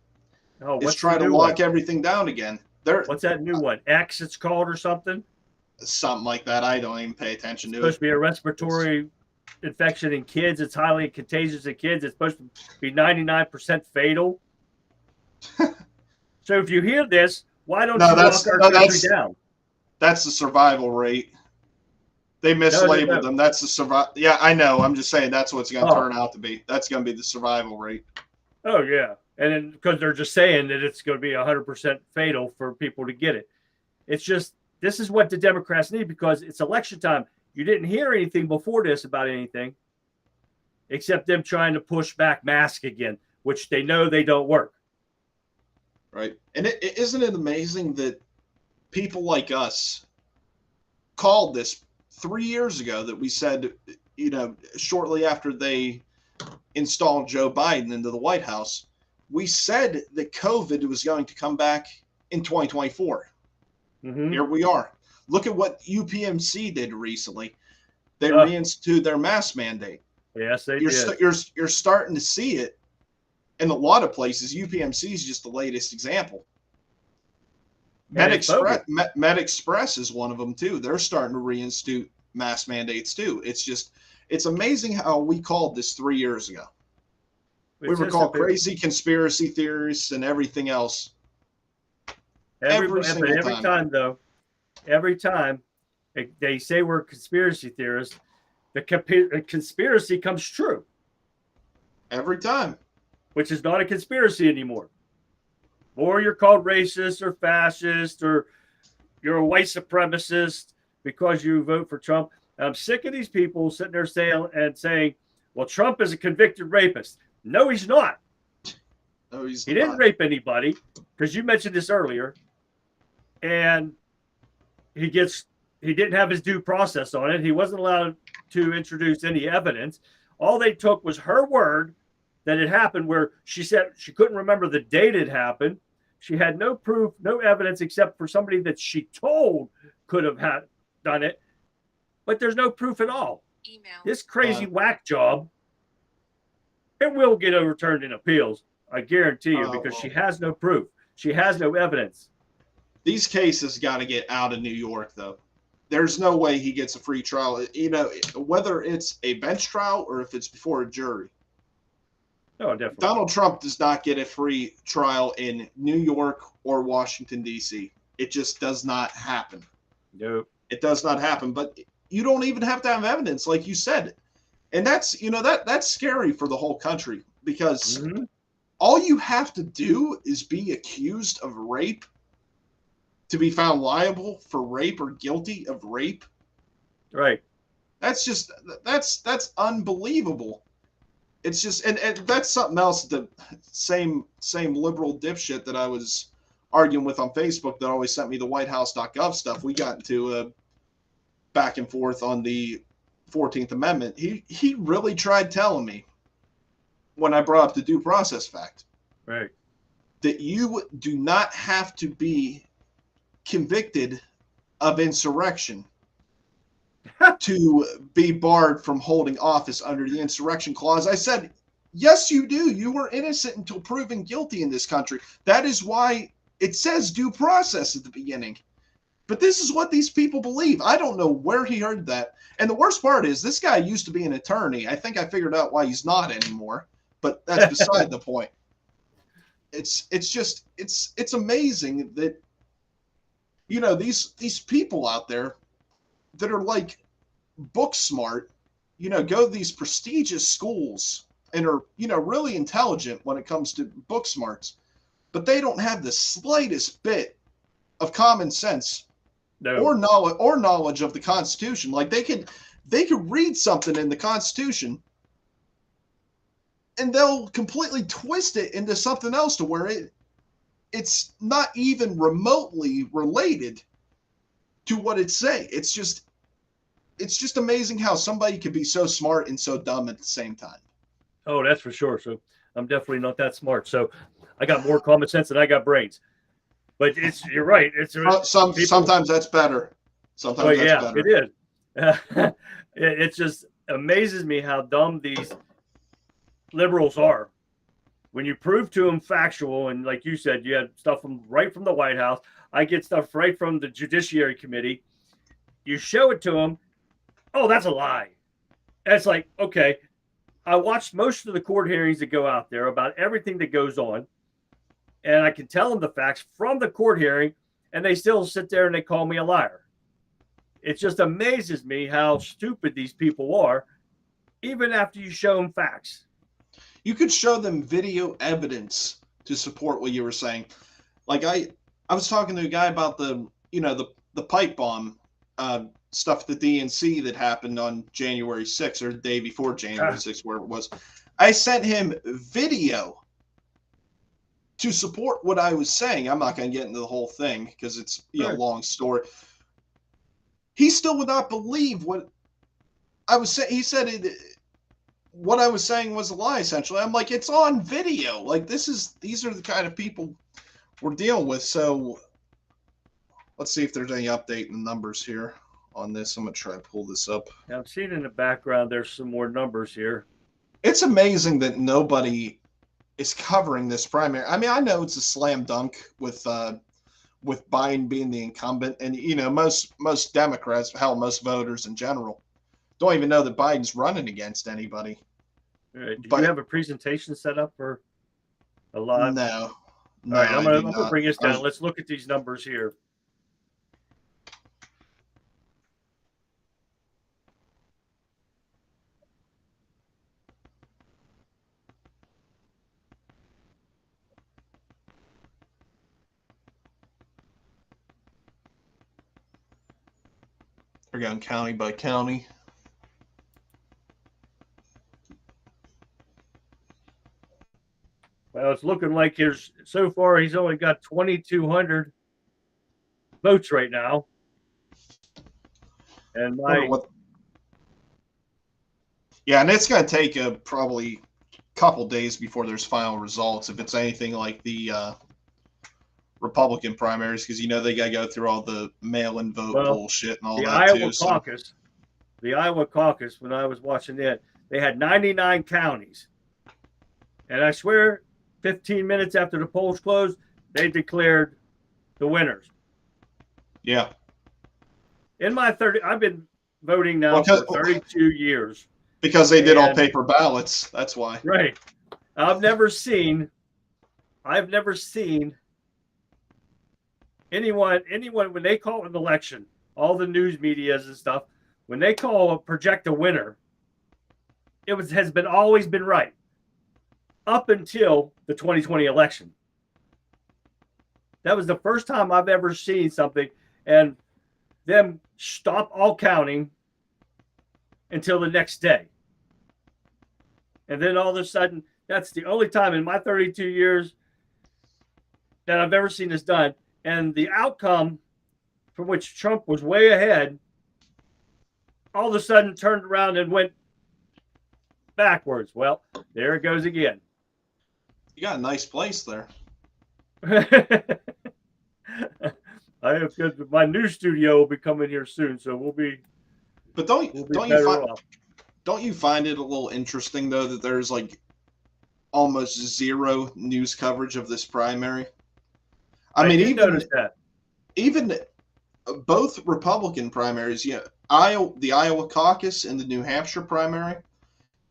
Oh, is try to lock everything down again. What's that new one? X it's called or something? Something like that. I don't even pay attention to it. It's supposed to be a respiratory infection in kids. It's highly contagious in kids. It's supposed to be 99% fatal. So if you hear this, why don't you lock our country down? That's the survival rate. They mislabeled them. That's the survival. Yeah, I know. I'm just saying that's what's going to turn out to be. That's going to be the survival rate. Oh, yeah. And then because they're just saying that it's going to be 100% fatal for people to get it. It's just, this is what the Democrats need because it's election time. You didn't hear anything before this about anything except them trying to push back masks again, which they know they don't work. Right. And isn't it amazing that people like us called this 3 years ago that we said, shortly after they installed Joe Biden into the White House, we said that COVID was going to come back in 2024. Mm-hmm. Here we are. Look at what UPMC did recently. They reinstituted their mask mandate. Yes, they did. You're starting to see it in a lot of places. UPMC is just the latest example. MedExpress is one of them too. They're starting to reinstitute mask mandates too. It's amazing how we called this 3 years ago. We were called crazy conspiracy theorists and everything else. Every time they say we're conspiracy theorists, the conspiracy comes true. Every time. Which is not a conspiracy anymore. Or you're called racist or fascist or you're a white supremacist because you vote for Trump. And I'm sick of these people sitting there saying, well, Trump is a convicted rapist. No, he's not. No, he didn't rape anybody because you mentioned this earlier. And he didn't have his due process on it. He wasn't allowed to introduce any evidence. All they took was her word that it happened, where she said she couldn't remember the date it happened. She had no proof, no evidence except for somebody that she told could have done it. But there's no proof at all. this crazy whack job, it will get overturned in appeals. I guarantee you, because she has no proof. She has no evidence. These cases got to get out of New York, though. There's no way he gets a free trial. You know, whether it's a bench trial or if it's before a jury. No, definitely. Donald Trump does not get a free trial in New York or Washington, D.C. It just does not happen. Nope. It does not happen. But you don't even have to have evidence, like you said. And that's, you know, that's scary for the whole country, because all you have to do is be accused of rape to be found liable for rape or guilty of rape. Right. That's unbelievable. It's just, and that's something else. The same liberal dipshit that I was arguing with on Facebook that always sent me the whitehouse.gov stuff. We got into a back and forth on the 14th Amendment. He really tried telling me, when I brought up the due process fact, right, that you do not have to be convicted of insurrection to be barred from holding office under the insurrection clause. I said, yes, you do. You were innocent until proven guilty in this country. That is why it says due process at the beginning. But this is what these people believe. I don't know where he heard that. And the worst part is, this guy used to be an attorney. I think I figured out why he's not anymore, but that's beside the point. It's amazing that, you know, these people out there that are like book smart, you know, go to these prestigious schools and are, you know, really intelligent when it comes to book smarts, but they don't have the slightest bit of common sense or knowledge of the Constitution. Like they could read something in the Constitution and they'll completely twist it into something else to where it's not even remotely related to what it's saying. It's just amazing how somebody can be so smart and so dumb at the same time. Oh, that's for sure. So I'm definitely not that smart. So I got more common sense than I got brains. But you're right. Sometimes that's better. Sometimes that's better. It is. It just amazes me how dumb these liberals are. When you prove to them factual, and like you said, you had stuff right from the White House. I get stuff right from the Judiciary Committee. You show it to them. Oh, that's a lie. It's like, okay, I watched most of the court hearings that go out there about everything that goes on, and I can tell them the facts from the court hearing, and they still sit there and they call me a liar. It just amazes me how stupid these people are, even after you show them facts. You could show them video evidence to support what you were saying. Like I was talking to a guy about the pipe bomb stuff at the DNC that happened on January 6th or the day before January 6th, where it was. I sent him video to support what I was saying. I'm not going to get into the whole thing because it's a long story. He still would not believe what I was saying. He said what I was saying was a lie, essentially. I'm like, it's on video. Like these are the kind of people we're dealing with. So let's see if there's any update in the numbers here on this. I'm going to try to pull this up. Now, I'm seeing in the background there's some more numbers here. It's amazing that nobody is covering this primary. I mean, I know it's a slam dunk with Biden being the incumbent, and you know, most Democrats, hell, most voters in general, don't even know that Biden's running against anybody. All right. Do you have a presentation set up for a live? No. All right, I'm gonna bring this down. Let's look at these numbers here. We're going county by county. Well, it's looking like so far he's only got 2,200 votes right now. And and it's going to take probably a couple days before there's final results, if it's anything like the Republican primaries, because you know they got to go through all the mail-in vote bullshit and all that Iowa too. caucus, the Iowa caucus, when I was watching it, they had 99 counties. And I swear, 15 minutes after the polls closed, they declared the winners. Yeah. In my 30, I've been voting now Well, for 32 years. Because they did all And- paper ballots. That's why. Right. I've never seen anyone when they call an election, all the news medias and stuff, when they project a winner, has always been right up until the 2020 election. That was the first time I've ever seen something and them stop all counting until the next day. And then all of a sudden, that's the only time in my 32 years that I've ever seen this done. And the outcome from which Trump was way ahead, all of a sudden turned around and went backwards. Well, there it goes again. You got a nice place there. I have, because my new studio will be coming here soon, so we'll be. But We'll be better off. don't you find it a little interesting though that there's like almost zero news coverage of this primary? I mean, did notice that. even both Republican primaries, the Iowa caucus and the New Hampshire primary,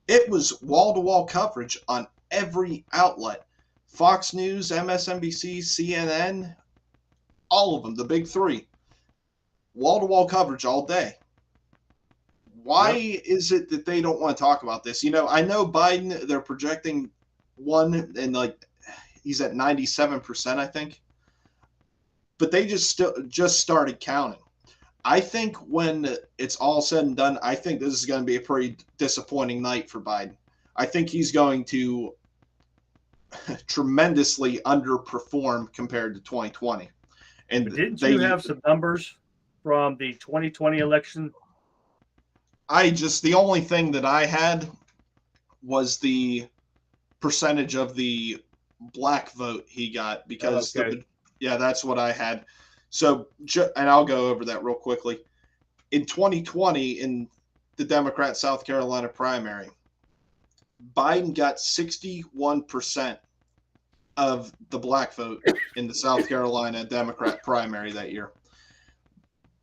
it was wall-to-wall coverage on every outlet. Fox News, MSNBC, CNN, all of them, the big three. Wall-to-wall coverage all day. Why is it that they don't want to talk about this? I know Biden, they're projecting one, and like he's at 97%, I think. But they just started counting. I think when it's all said and done, I think this is going to be a pretty disappointing night for Biden. I think he's going to tremendously underperform compared to 2020. And Didn't you have some numbers from the 2020 election? The only thing that I had was the percentage of the black vote he got, because that's what I had. So, and I'll go over that real quickly. In 2020, in the Democrat South Carolina primary, Biden got 61% of the black vote in the South Carolina Democrat primary that year.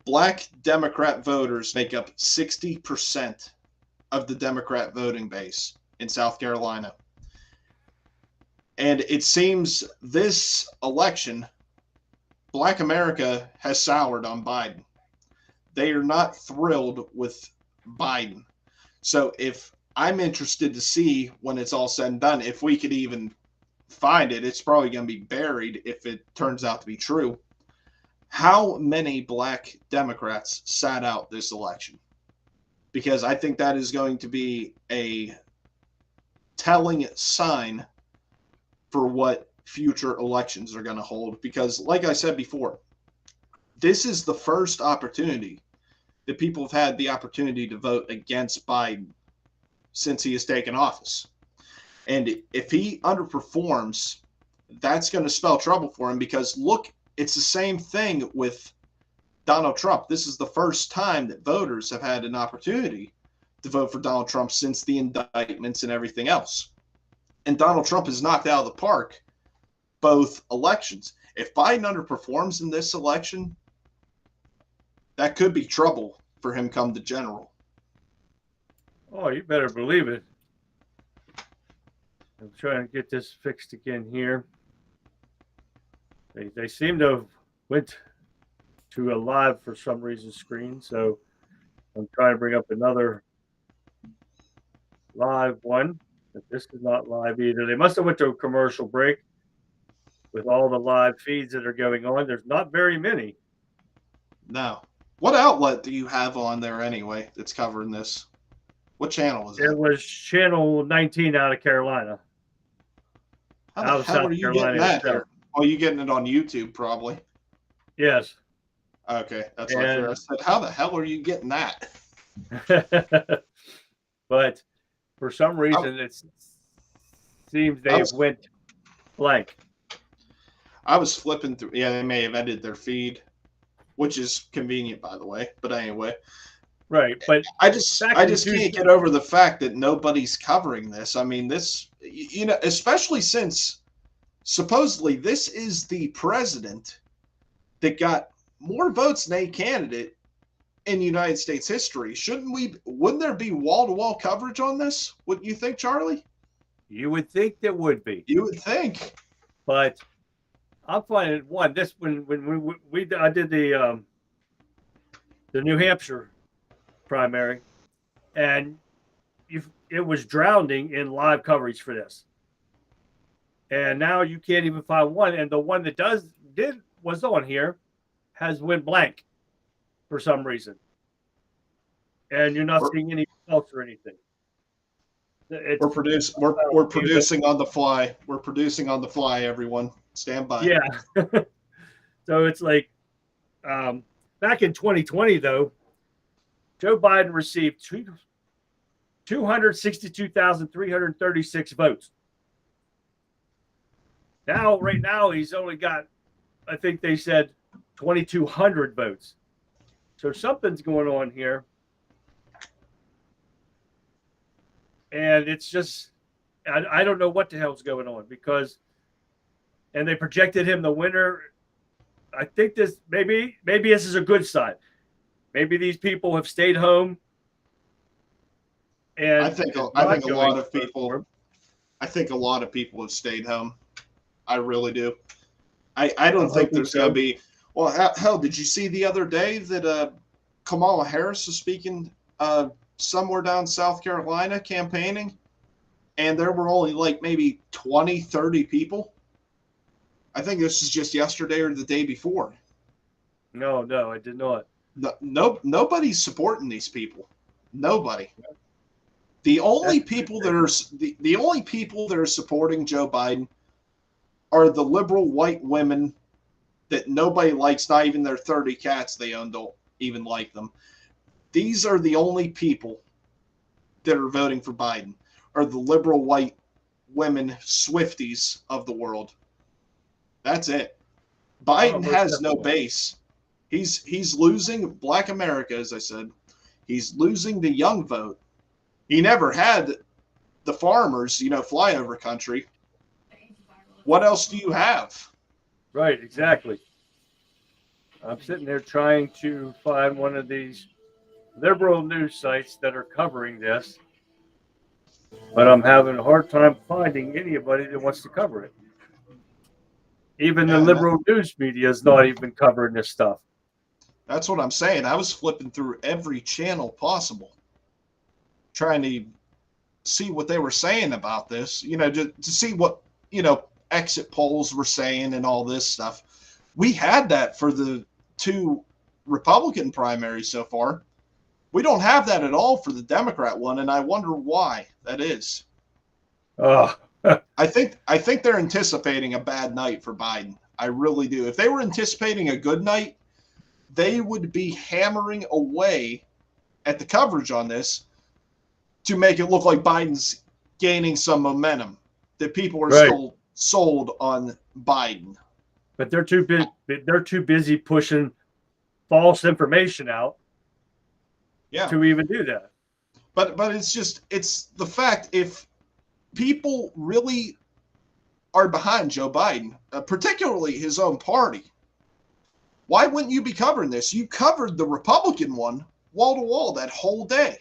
Black Democrat voters make up 60% of the Democrat voting base in South Carolina. And it seems this election, Black America has soured on Biden. They are not thrilled with Biden. So if I'm interested to see when it's all said and done, if we could even find it, it's probably going to be buried if it turns out to be true. How many black Democrats sat out this election? Because I think that is going to be a telling sign for what future elections are going to hold. Because like I said before, this is the first opportunity that people have had the opportunity to vote against Biden since he has taken office. And if he underperforms, that's going to spell trouble for him, because look, it's the same thing with Donald Trump. This is the first time that voters have had an opportunity to vote for Donald Trump since the indictments and everything else. And Donald Trump has knocked out of the park both elections. If Biden underperforms in this election, that could be trouble for him come the general. Oh, you better believe it. I'm trying to get this fixed again here. They seem to have went to a live for some reason screen, so I'm trying to bring up another live one. But this is not live either. They must have went to a commercial break with all the live feeds that are going on. There's not very many. No. What outlet do you have on there anyway that's covering this? What channel is it? It was channel 19 out of Carolina. How the hell are you getting that here? Oh, you getting it on YouTube probably. Yes. Okay, that's what I figured. I said, how the hell are you getting that? But for some reason, it seems they went blank. I was flipping through. Yeah, they may have edited their feed, which is convenient, by the way. But anyway, Right, but I just back I in just June- can't get over the fact that nobody's covering this. I mean, this, you know, especially since supposedly this is the president that got more votes than a candidate in United States history. Wouldn't there be wall-to-wall coverage on this? Wouldn't you think, Charlie? you would think there would be, You would think. but I'm finding one. This when I did the New Hampshire primary, and it was drowning in live coverage for this. And now you can't even find one. And the one that was on here has went blank for some reason. And you're not seeing any results or anything. We're producing on the fly. We're producing on the fly, everyone. Stand by. Yeah. So it's like back in 2020, though, Joe Biden received 262,336 votes. Right now, he's only got, I think they said, 2,200 votes. So something's going on here. And it's just, I don't know what the hell's going on and they projected him the winner. I think maybe this is a good sign. Maybe these people have stayed home. And I think a lot of people have stayed home. I really do. I don't think there's going to be. Well, hell, did you see the other day that Kamala Harris was speaking somewhere down South Carolina campaigning, and there were only like maybe 20, 30 people? I think this is just yesterday or the day before. No, I did not. Nobody's supporting these people. Nobody. The only people that are supporting Joe Biden are the liberal white women that nobody likes. Not even their 30 cats they own don't even like them. These are the only people that are voting for Biden, are the liberal white women Swifties of the world. That's it. Biden has no base. He's losing Black America, as I said. He's losing the young vote. He never had the farmers, flyover country. What else do you have? Right, exactly. I'm sitting there trying to find one of these liberal news sites that are covering this, but I'm having a hard time finding anybody that wants to cover it. Even the liberal news media is not even covering this stuff. That's what I'm saying. I was flipping through every channel possible, trying to see what they were saying about this, to see what, exit polls were saying and all this stuff. We had that for the 2 Republican primaries so far. We don't have that at all for the Democrat one, and I wonder why that is. Oh. I think they're anticipating a bad night for Biden. I really do. If they were anticipating a good night, they would be hammering away at the coverage on this to make it look like Biden's gaining some momentum, that people are still sold on Biden. But they're too busy pushing false information out to even do that. But it's the fact, if people really are behind Joe Biden, particularly his own party, why wouldn't you be covering this? You covered the Republican one wall to wall that whole day.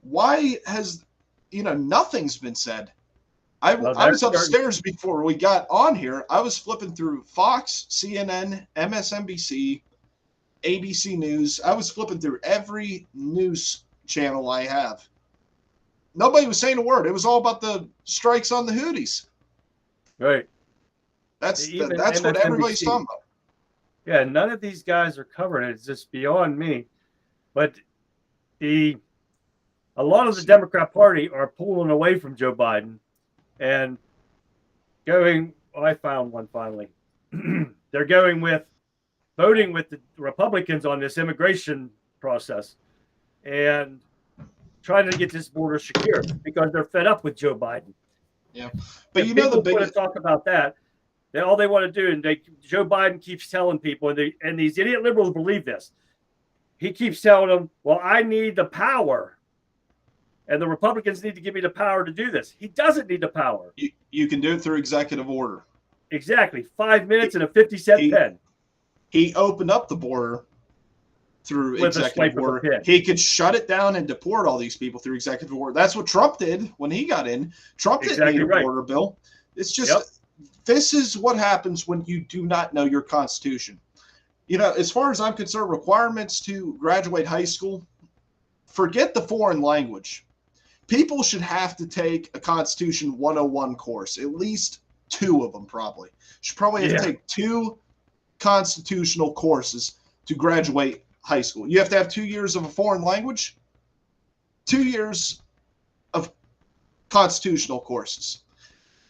Why has, nothing's been said? I was upstairs before we got on here. I was flipping through Fox, CNN, MSNBC, ABC News. I was flipping through every news channel I have. Nobody was saying a word. It was all about the strikes on the Houthis. Right. That's what everybody's talking about. Yeah, none of these guys are covering it. It's just beyond me. But a lot of the Democrat Party are pulling away from Joe Biden and going. Well, I found one finally. They're going with voting with the Republicans on this immigration process and trying to get this border secure because they're fed up with Joe Biden. Yeah, but if the biggest want to talk about that. All they want to do, and Joe Biden keeps telling people, and these idiot liberals believe this. he keeps telling them, well, I need the power. And the Republicans need to give me the power to do this. He doesn't need the power. You can do it through executive order. Exactly. 5 minutes and a 50-cent pen. He opened up the border through With executive order. He could shut it down and deport all these people through executive order. That's what Trump did when he got in. Trump didn't need a border bill. It's just, this is what happens when you do not know your Constitution. You know, as far as I'm concerned, requirements to graduate high school, forget the foreign language. People should have to take a Constitution 101 course, at least 2 of them probably. Should probably have to take 2 constitutional courses to graduate high school. You have to have 2 years of a foreign language, 2 years of constitutional courses.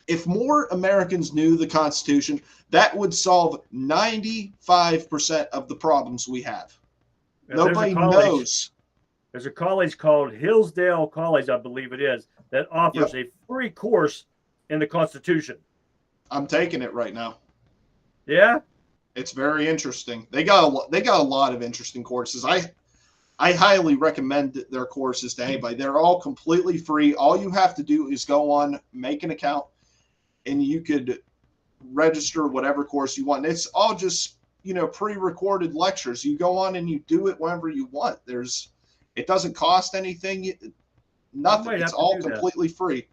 If more Americans knew the Constitution, that would solve 95% of the problems we have. And nobody knows. There's a college called Hillsdale College, I believe it is, that offers a free course in the Constitution. I'm taking it right now. Yeah? It's very interesting. They got a lot of interesting courses. I highly recommend their courses to anybody. They're all completely free. All you have to do is go on, make an account, and you could register whatever course you want. And it's all just, you know, pre-recorded lectures. You go on and you do it whenever you want. It doesn't cost anything, nothing. It's all completely free.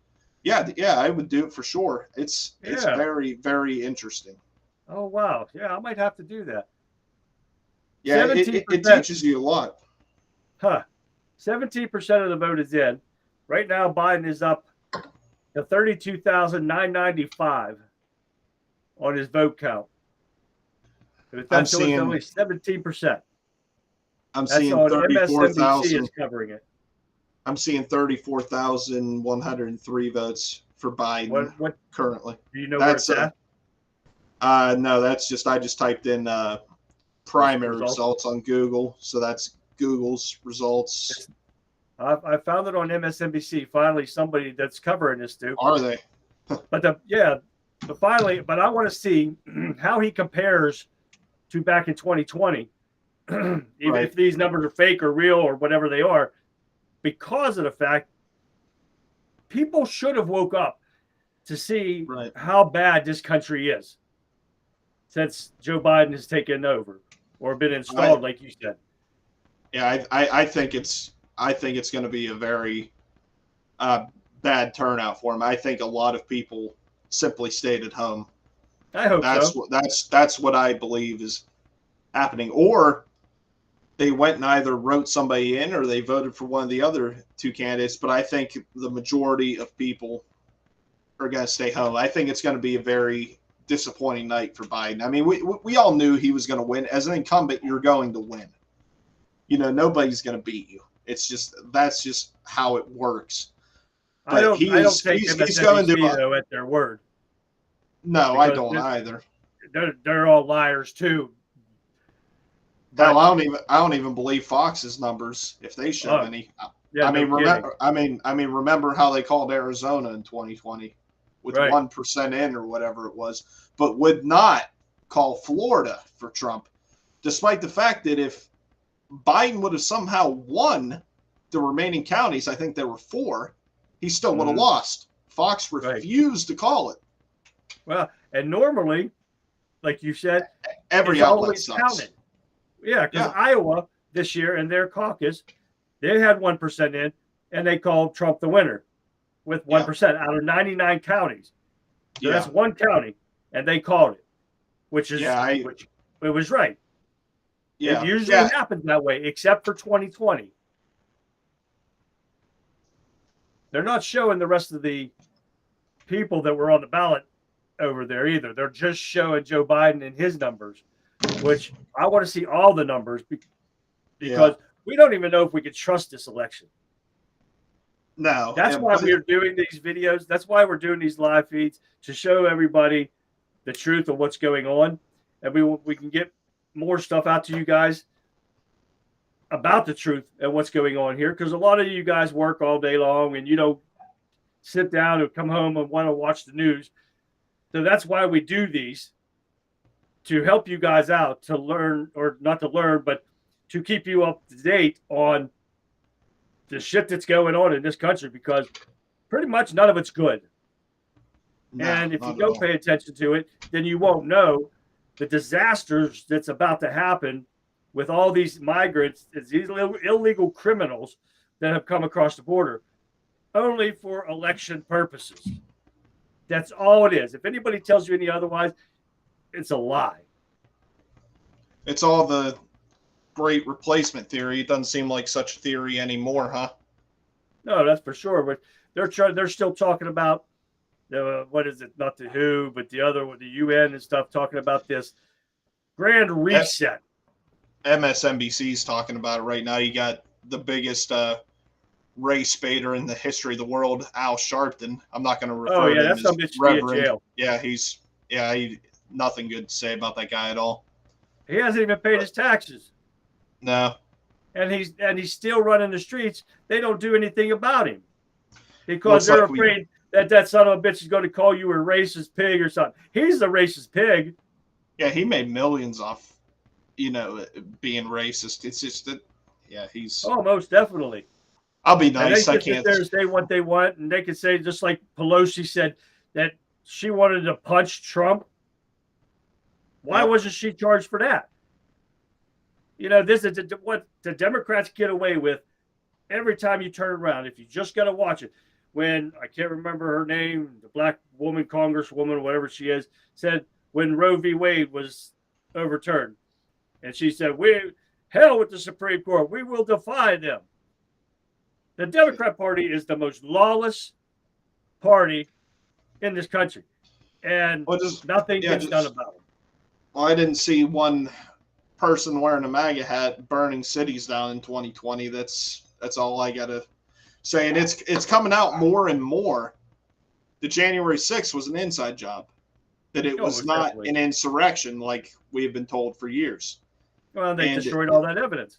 Yeah, I would do it for sure. It's very, very interesting. Oh, wow. Yeah, I might have to do that. Yeah, it teaches you a lot. 17% of the vote is in. Right now, Biden is up to 32,995 on his vote count. That's only 17%. I'm seeing 34,000. is covering it. I'm seeing 34,103 votes for Biden what currently. Do you know where it's at? No, that's just, I just typed in primary results on Google. So that's Google's results. I found it on MSNBC. Finally, somebody that's covering this too. Are they? But I want to see how he compares to back in 2020. Even if these numbers are fake or real or whatever they are, because of the fact people should have woke up to see how bad this country is since Joe Biden has taken over or been installed, like you said. Yeah, I think it's going to be a very bad turnout for him. I think a lot of people simply stayed at home. I hope so. That's what I believe is happening. Or they went and either wrote somebody in or they voted for one of the other 2 candidates. But I think the majority of people are going to stay home. I think it's going to be a very disappointing night for Biden. I mean, we all knew he was going to win. As an incumbent, you're going to win. You know, nobody's going to beat you. It's just, that's just how it works. But I don't take MSNBC at their word. No, I don't either. They're all liars too. Hell, I don't even believe Fox's numbers if they show any. Yeah, remember how they called Arizona in 2020 with 1% in or whatever it was, but would not call Florida for Trump, despite the fact that if Biden would have somehow won the remaining counties, I think there were 4, he still would have lost. Fox refused to call it. Well, and normally, like you said, every outlet counted. Yeah, because Iowa this year in their caucus, they had 1% in, and they called Trump the winner with 1% out of 99 counties. So that's 1 county, and they called it, which is which it was right. Yeah, it usually happens that way, except for 2020. They're not showing the rest of the people that were on the ballot over there either. They're just showing Joe Biden and his numbers, which I want to see all the numbers because we don't even know if we can trust this election. No. That's why we're doing these videos. That's why we're doing these live feeds, to show everybody the truth of what's going on. And we can get more stuff out to you guys about the truth and what's going on here. Because a lot of you guys work all day long and you don't sit down and come home and want to watch the news. So that's why we do these, to help you guys out, to learn, or not to learn, but to keep you up to date on the shit that's going on in this country, because pretty much none of it's good. No, And if you not at don't all. pay attention to it, then you won't know the disasters that's about to happen with all these migrants, these illegal criminals that have come across the border only for election purposes. That's all it is. If anybody tells you any otherwise, it's a lie. It's all the great replacement theory. It doesn't seem like such a theory anymore, huh? No, that's for sure. But they're still talking about what is it? Not the WHO, but the other, the UN and stuff, talking about this grand reset. MSNBC's talking about it right now. You got the biggest race baiter in the history of the world, Al Sharpton. I'm not going to refer to him that's as some bitch to be in Reverend. jail. Yeah, he nothing good to say about that guy at all. He hasn't even paid his taxes, No. and he's still running the streets. They don't do anything about him because they're afraid that son of a bitch is going to call you a racist pig or something. He's the racist pig. Yeah, he made millions off, being racist. It's just that, yeah, he's. Oh, most definitely. I'll be And nice. they I can sit can't. there and say what they want, and they can say, just like Pelosi said that she wanted to punch Trump. Why wasn't she charged for that? This is what the Democrats get away with every time you turn around. If you just got to watch it. When, I can't remember her name, the black woman, congresswoman, whatever she is, said when Roe v. Wade was overturned. And she said, hell with the Supreme Court. We will defy them. The Democrat Party is the most lawless party in this country. And nothing gets done about it. Well, I didn't see one person wearing a MAGA hat burning cities down in 2020. That's all I got to say. And it's coming out more and more. The January 6th was an inside job. That it was not an insurrection like we've been told for years. Well, they destroyed all that evidence.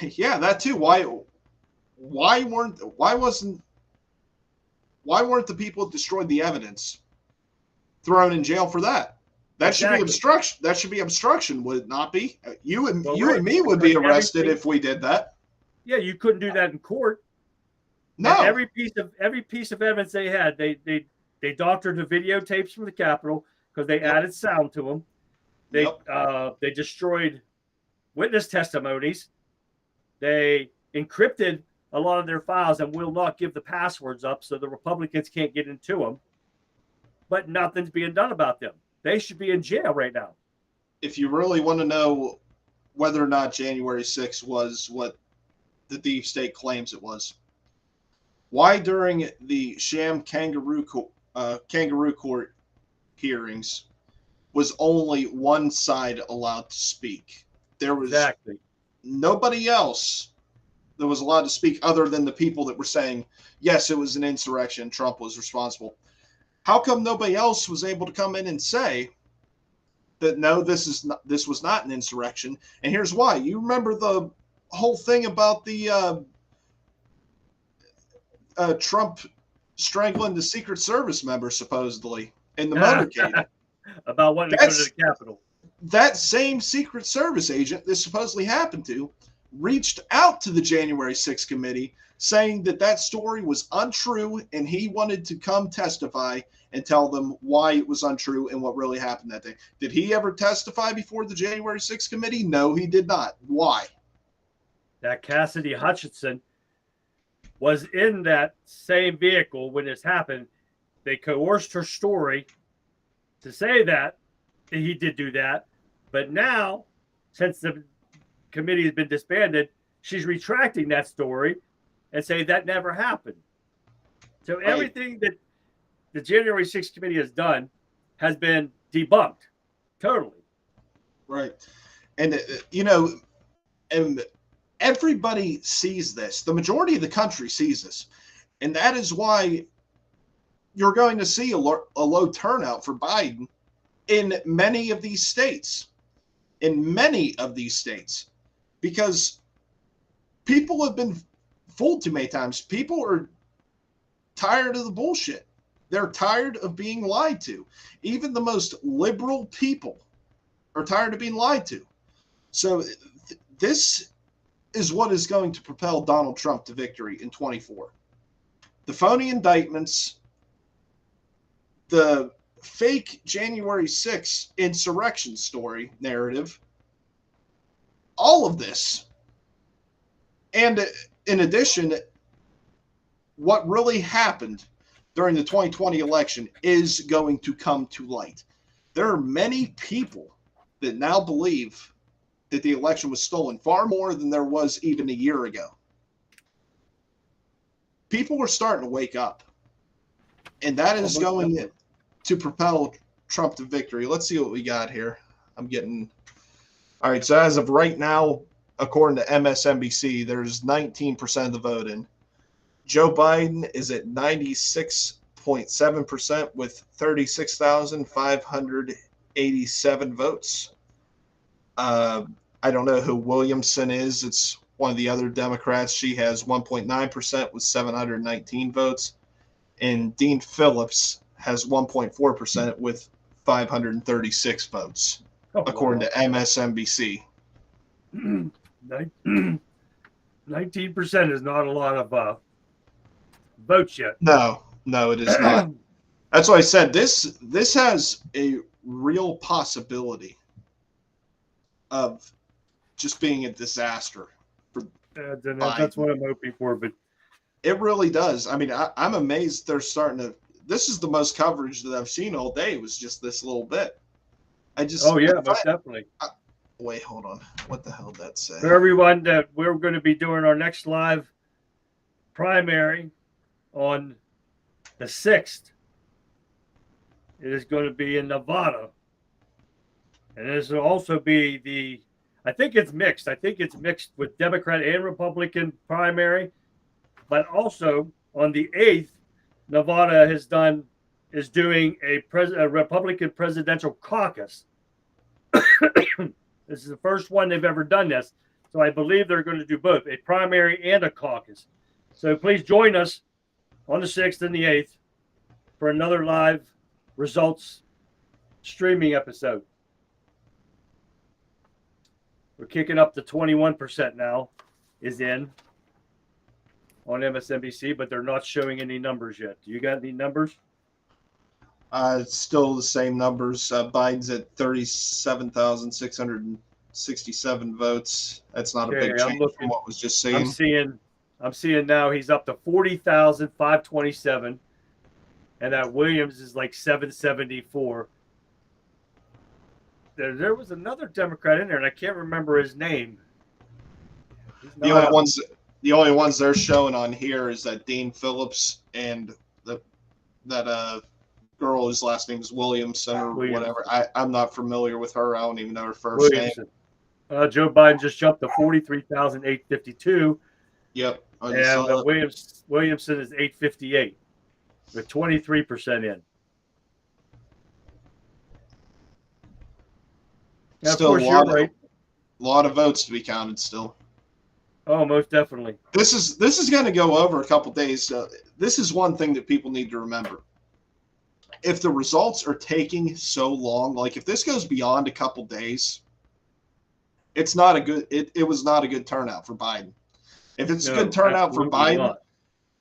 Yeah, that too. Why weren't the people that destroyed the evidence thrown in jail for that? That should be obstruction. That should be obstruction, would it not be? You and me would be arrested if we did that. Yeah, you couldn't do that in court. No. And every piece of evidence they had, they doctored the videotapes from the Capitol because they added sound to them. They destroyed witness testimonies. They encrypted a lot of their files and will not give the passwords up so the Republicans can't get into them. But nothing's being done about them. They should be in jail right now. If you really want to know whether or not January 6th was what the deep state claims it was, why during the sham kangaroo court hearings was only one side allowed to speak? There was nobody else that was allowed to speak other than the people that were saying, yes, it was an insurrection, Trump was responsible. How come nobody else was able to come in and say that, no, this was not an insurrection? And here's why. You remember the whole thing about the Trump strangling the Secret Service member, supposedly, in the motorcade. About wanting to go to the Capitol. That same Secret Service agent this supposedly happened to reached out to the January 6th committee saying that story was untrue and he wanted to come testify and tell them why it was untrue and what really happened that day. Did he ever testify before the January 6th committee? No, he did not. Why? That Cassidy Hutchinson was in that same vehicle when this happened. They coerced her story to say that he did do that. But now, since the committee has been disbanded, she's retracting that story and saying that never happened. So everything that the January 6th committee has done has been debunked totally. Right. And, and everybody sees this. The majority of the country sees this. And that is why you're going to see a low turnout for Biden in many of these states. Because people have been fooled too many times. People are tired of the bullshit. They're tired of being lied to. Even the most liberal people are tired of being lied to. So this is what is going to propel Donald Trump to victory in 24. The phony indictments, the fake January 6th insurrection story narrative, all of this. And in addition, what really happened during the 2020 election is going to come to light. There are many people that now believe that the election was stolen, far more than there was even a year ago. People were starting to wake up. And that is going to propel Trump to victory. Let's see what we got here. All right, so as of right now, according to MSNBC, there's 19% of the vote in. Joe Biden is at 96.7% with 36,587 votes. I don't know who Williamson is. It's one of the other Democrats. She has 1.9% with 719 votes. And Dean Phillips has 1.4% with 536 votes, according to MSNBC. 19% is not a lot of votes yet. No, it is not. That's why I said this has a real possibility of just being a disaster. That's what I'm hoping for, but it really does. I mean, I'm amazed they're starting to. This is the most coverage that I've seen all day. Was just this little bit. Most definitely. Wait, hold on. What the hell did that say? For everyone, that we're going to be doing our next live primary on the 6th. It is going to be in Nevada. And this will also be I think it's mixed. I think it's mixed with Democrat and Republican primary. But also on the 8th, Nevada is doing a Republican presidential caucus. This is the first one they've ever done this. So I believe they're going to do both, a primary and a caucus. So please join us on the 6th and the 8th for another live results streaming episode. We're kicking up to 21% now is in on MSNBC, but they're not showing any numbers yet. Do you got any numbers? It's still the same numbers. Biden's at 37,667 votes. That's not a big change from what was just seen. I'm seeing now he's up to 40,527, and that Williams is like 774. There was another Democrat in there, and I can't remember his name. The only ones they're showing on here is that Dean Phillips and that girl whose last name is Williamson or whatever. I'm not familiar with her. I don't even know her first name. Joe Biden just jumped to 43,852. Yep. And Williamson is 858 with 23% in. Now, still of course, a lot of votes to be counted still. Oh, most definitely. This is going to go over a couple days. This is one thing that people need to remember. If the results are taking so long, like if this goes beyond a couple days, it's not a good. It was not a good turnout for Biden. If it's a good turnout for Biden,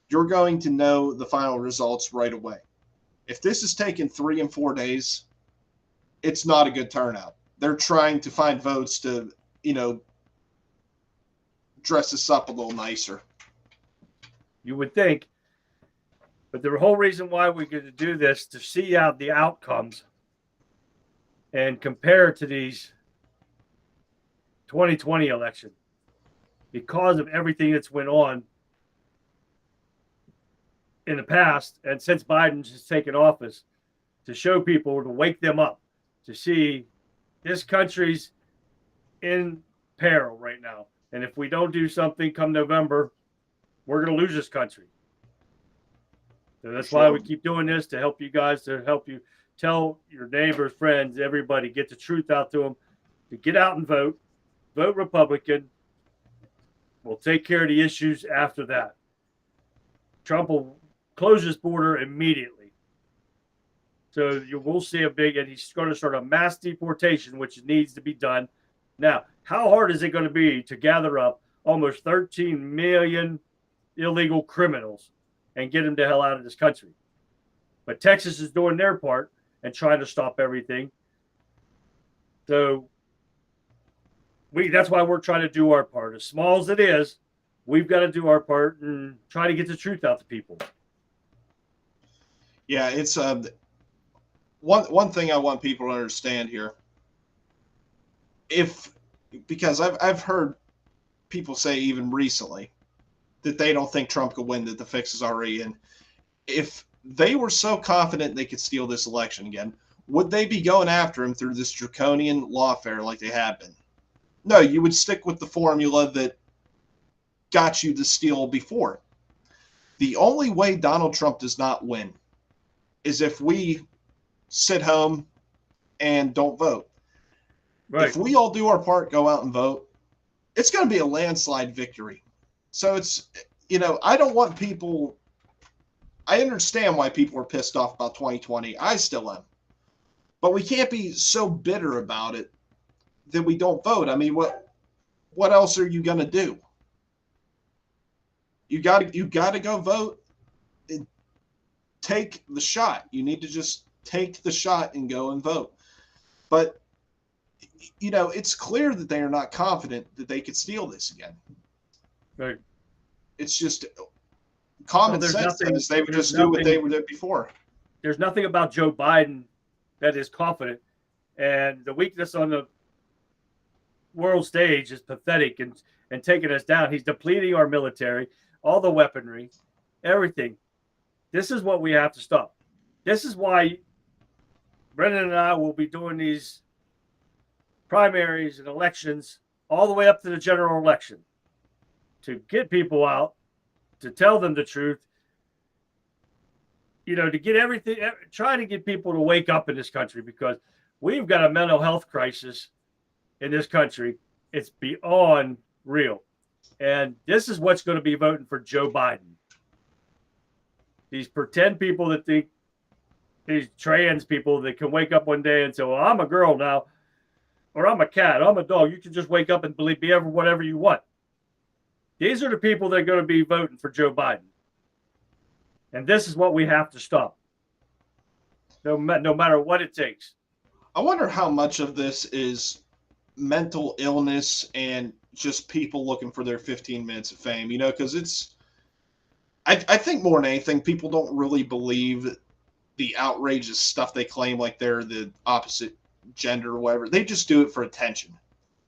you're going to know the final results right away. If this is taking 3 and 4 days, it's not a good turnout. They're trying to find votes to, dress this up a little nicer. You would think. But the whole reason why we're going to do this to see out the outcomes and compare to these 2020 election because of everything that's went on in the past and since Biden has taken office, to show people, to wake them up, to see this country's in peril right now. And if we don't do something come November, we're going to lose this country. So that's why we keep doing this, to help you guys, to help you tell your neighbors, friends, everybody, get the truth out to them, to get out and vote Republican. We'll take care of the issues after that. Trump will close his border immediately. So you will see and he's going to start a mass deportation, which needs to be done now. How hard is it going to be to gather up almost 13 million illegal criminals and get them the hell out of this country? But Texas is doing their part and trying to stop everything. So that's why we're trying to do our part. As small as it is, we've got to do our part and try to get the truth out to people. Yeah, it's one thing I want people to understand here. Because I've heard people say even recently that they don't think Trump could win, that the fix is already in. If they were so confident they could steal this election again, would they be going after him through this draconian lawfare like they have been? No, you would stick with the formula that got you to steal before. The only way Donald Trump does not win is if we sit home and don't vote. Right. If we all do our part, go out and vote, it's going to be a landslide victory. So it's, I don't want people, I understand why people are pissed off about 2020. I still am. But we can't be so bitter about it that we don't vote. I mean, what else are you going to do? You got to go vote and take the shot. You need to just take the shot and go and vote. But it's clear that they are not confident that they could steal this again. Right. It's just common sense says they would just do what they did before. There's nothing about Joe Biden that is confident, and the weakness on the world stage is pathetic and taking us down. He's depleting our military, all the weaponry, everything. This is what we have to stop. This is why Brendan and I will be doing these primaries and elections all the way up to the general election to get people out, to tell them the truth, to get everything, try to get people to wake up in this country, because we've got a mental health crisis in this country. It's beyond real. And this is what's going to be voting for Joe Biden. These pretend people that think, these trans people that can wake up one day and say, well, I'm a girl now, or I'm a cat, I'm a dog. You can just wake up and be whatever you want. These are the people that are going to be voting for Joe Biden. And this is what we have to stop, no matter what it takes. I wonder how much of this is mental illness and just people looking for their 15 minutes of fame, because I think more than anything, people don't really believe the outrageous stuff they claim, like they're the opposite gender or whatever. They just do it for attention.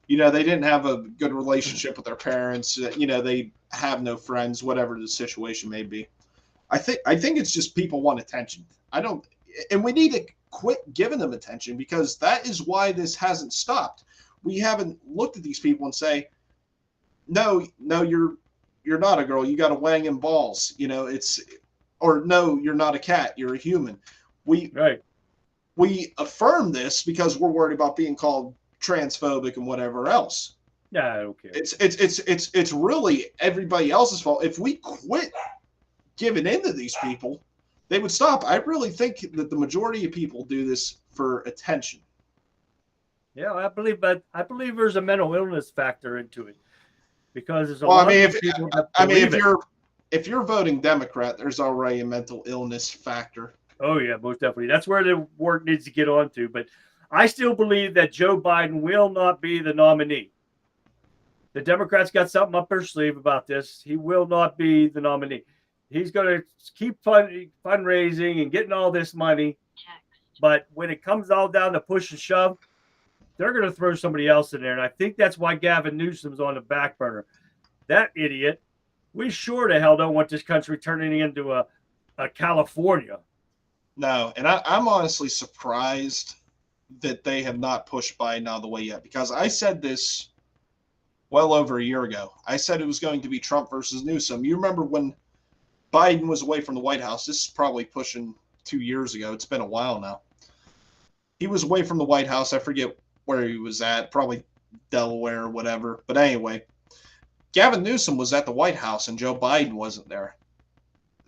They didn't have a good relationship with their parents. They have no friends, whatever the situation may be. I think it's just people want attention. And we need to quit giving them attention, because that is why this hasn't stopped. We haven't looked at these people and say, no, you're not a girl. You got a wang and balls. Or no, you're not a cat. You're a human. We affirm this because we're worried about being called transphobic and whatever else. Yeah, I don't care. It's really everybody else's fault. If we quit giving in to these people, they would stop. I really think that the majority of people do this for attention. Yeah, I believe there's a mental illness factor into it, because there's a lot of people that believe it. If you're voting Democrat, there's already a mental illness factor. Oh yeah, most definitely. That's where the work needs to get on to. But I still believe that Joe Biden will not be the nominee. The Democrats got something up their sleeve about this. He will not be the nominee. He's going to keep fundraising and getting all this money. But when it comes all down to push and shove, they're going to throw somebody else in there. And I think that's why Gavin Newsom's on the back burner. That idiot. We sure to hell don't want this country turning into a California. No, and I'm honestly surprised that they have not pushed Biden out of the way yet, because I said this well over a year ago. I said it was going to be Trump versus Newsom. You remember when Biden was away from the White House? This is probably pushing 2 years ago. It's been a while now. He was away from the White House. I forget where he was at, probably Delaware or whatever. But anyway, Gavin Newsom was at the White House and Joe Biden wasn't there.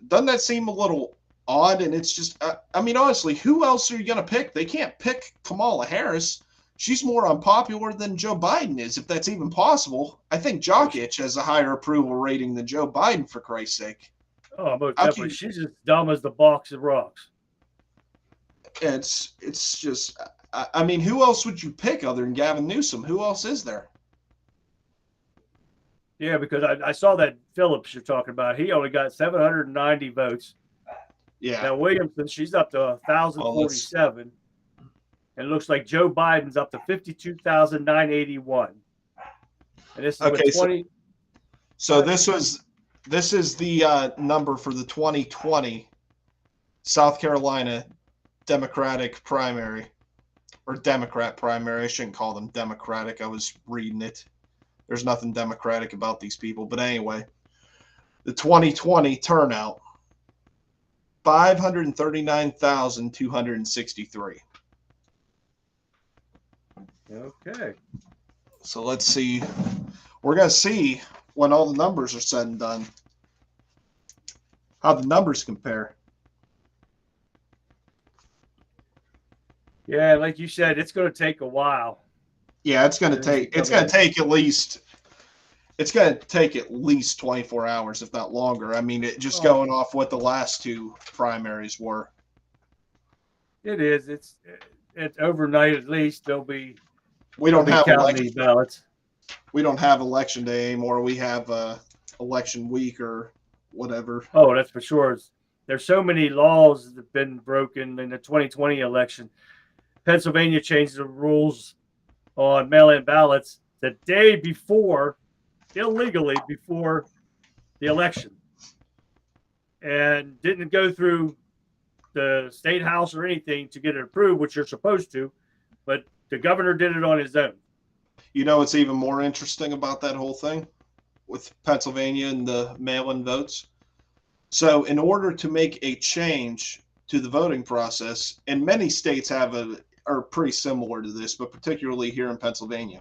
Doesn't that seem a little odd? And it's just, honestly, who else are you going to pick? They can't pick Kamala Harris. she's more unpopular than Joe Biden is, if that's even possible. I think Jock Itch has a higher approval rating than Joe Biden, for Christ's sake. Oh, most How definitely. can- She's as dumb as the box of rocks. It's just, I mean, who else would you pick other than Gavin Newsom? Who else is there? Yeah, because I saw that Phillips you're talking about. He only got 790 votes. Yeah. Now Williamson, she's up to 1,047. And it looks like Joe Biden's up to 52,981. And this is Okay, with 20. So this is the number for the 2020 South Carolina Democratic primary, or Democrat primary. I shouldn't call them Democratic. I was reading it. There's nothing democratic about these people. But anyway, the 2020 turnout, 539,263. Okay. So let's see. We're going to see when all the numbers are said and done how the numbers compare. Yeah, like you said, it's going to take a while. Yeah, it's going to take at least 24 hours, if not longer. I mean, going off what the last two primaries were. It is. It's overnight at least. We don't have counting these ballots. We don't have election day anymore. We have election week or whatever. Oh, that's for sure. There's so many laws that have been broken in the 2020 election. Pennsylvania changed the rules on mail-in ballots the day before, illegally before the election, and didn't go through the state house or anything to get it approved, which you're supposed to, but the governor did it on his own. You know what's even more interesting about that whole thing with Pennsylvania and the mail-in votes? So in order to make a change to the voting process, and many states are pretty similar to this, but particularly here in Pennsylvania,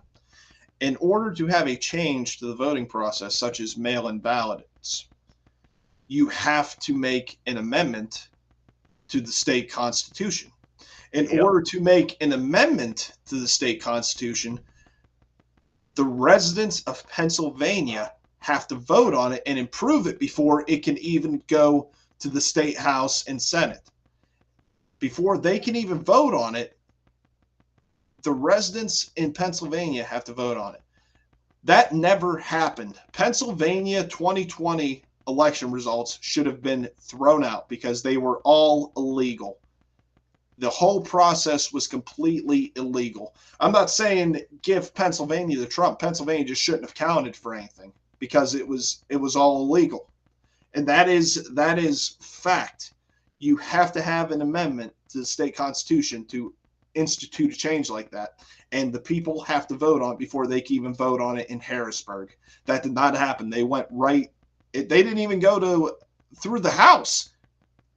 in order to have a change to the voting process, such as mail-in ballots, you have to make an amendment to the state constitution. In order to make an amendment to the state constitution, the residents of Pennsylvania have to vote on it and improve it before it can even go to the state house and senate. Before they can even vote on it, the residents in Pennsylvania have to vote on it. That never happened. Pennsylvania 2020 election results should have been thrown out because they were all illegal. The whole process was completely illegal. I'm not saying give Pennsylvania to Trump. Pennsylvania just shouldn't have counted for anything because it was all illegal. And that is fact. You have to have an amendment to the state constitution to institute a change like that. And the people have to vote on it before they can even vote on it in Harrisburg. That did not happen. They went they didn't even go through the House.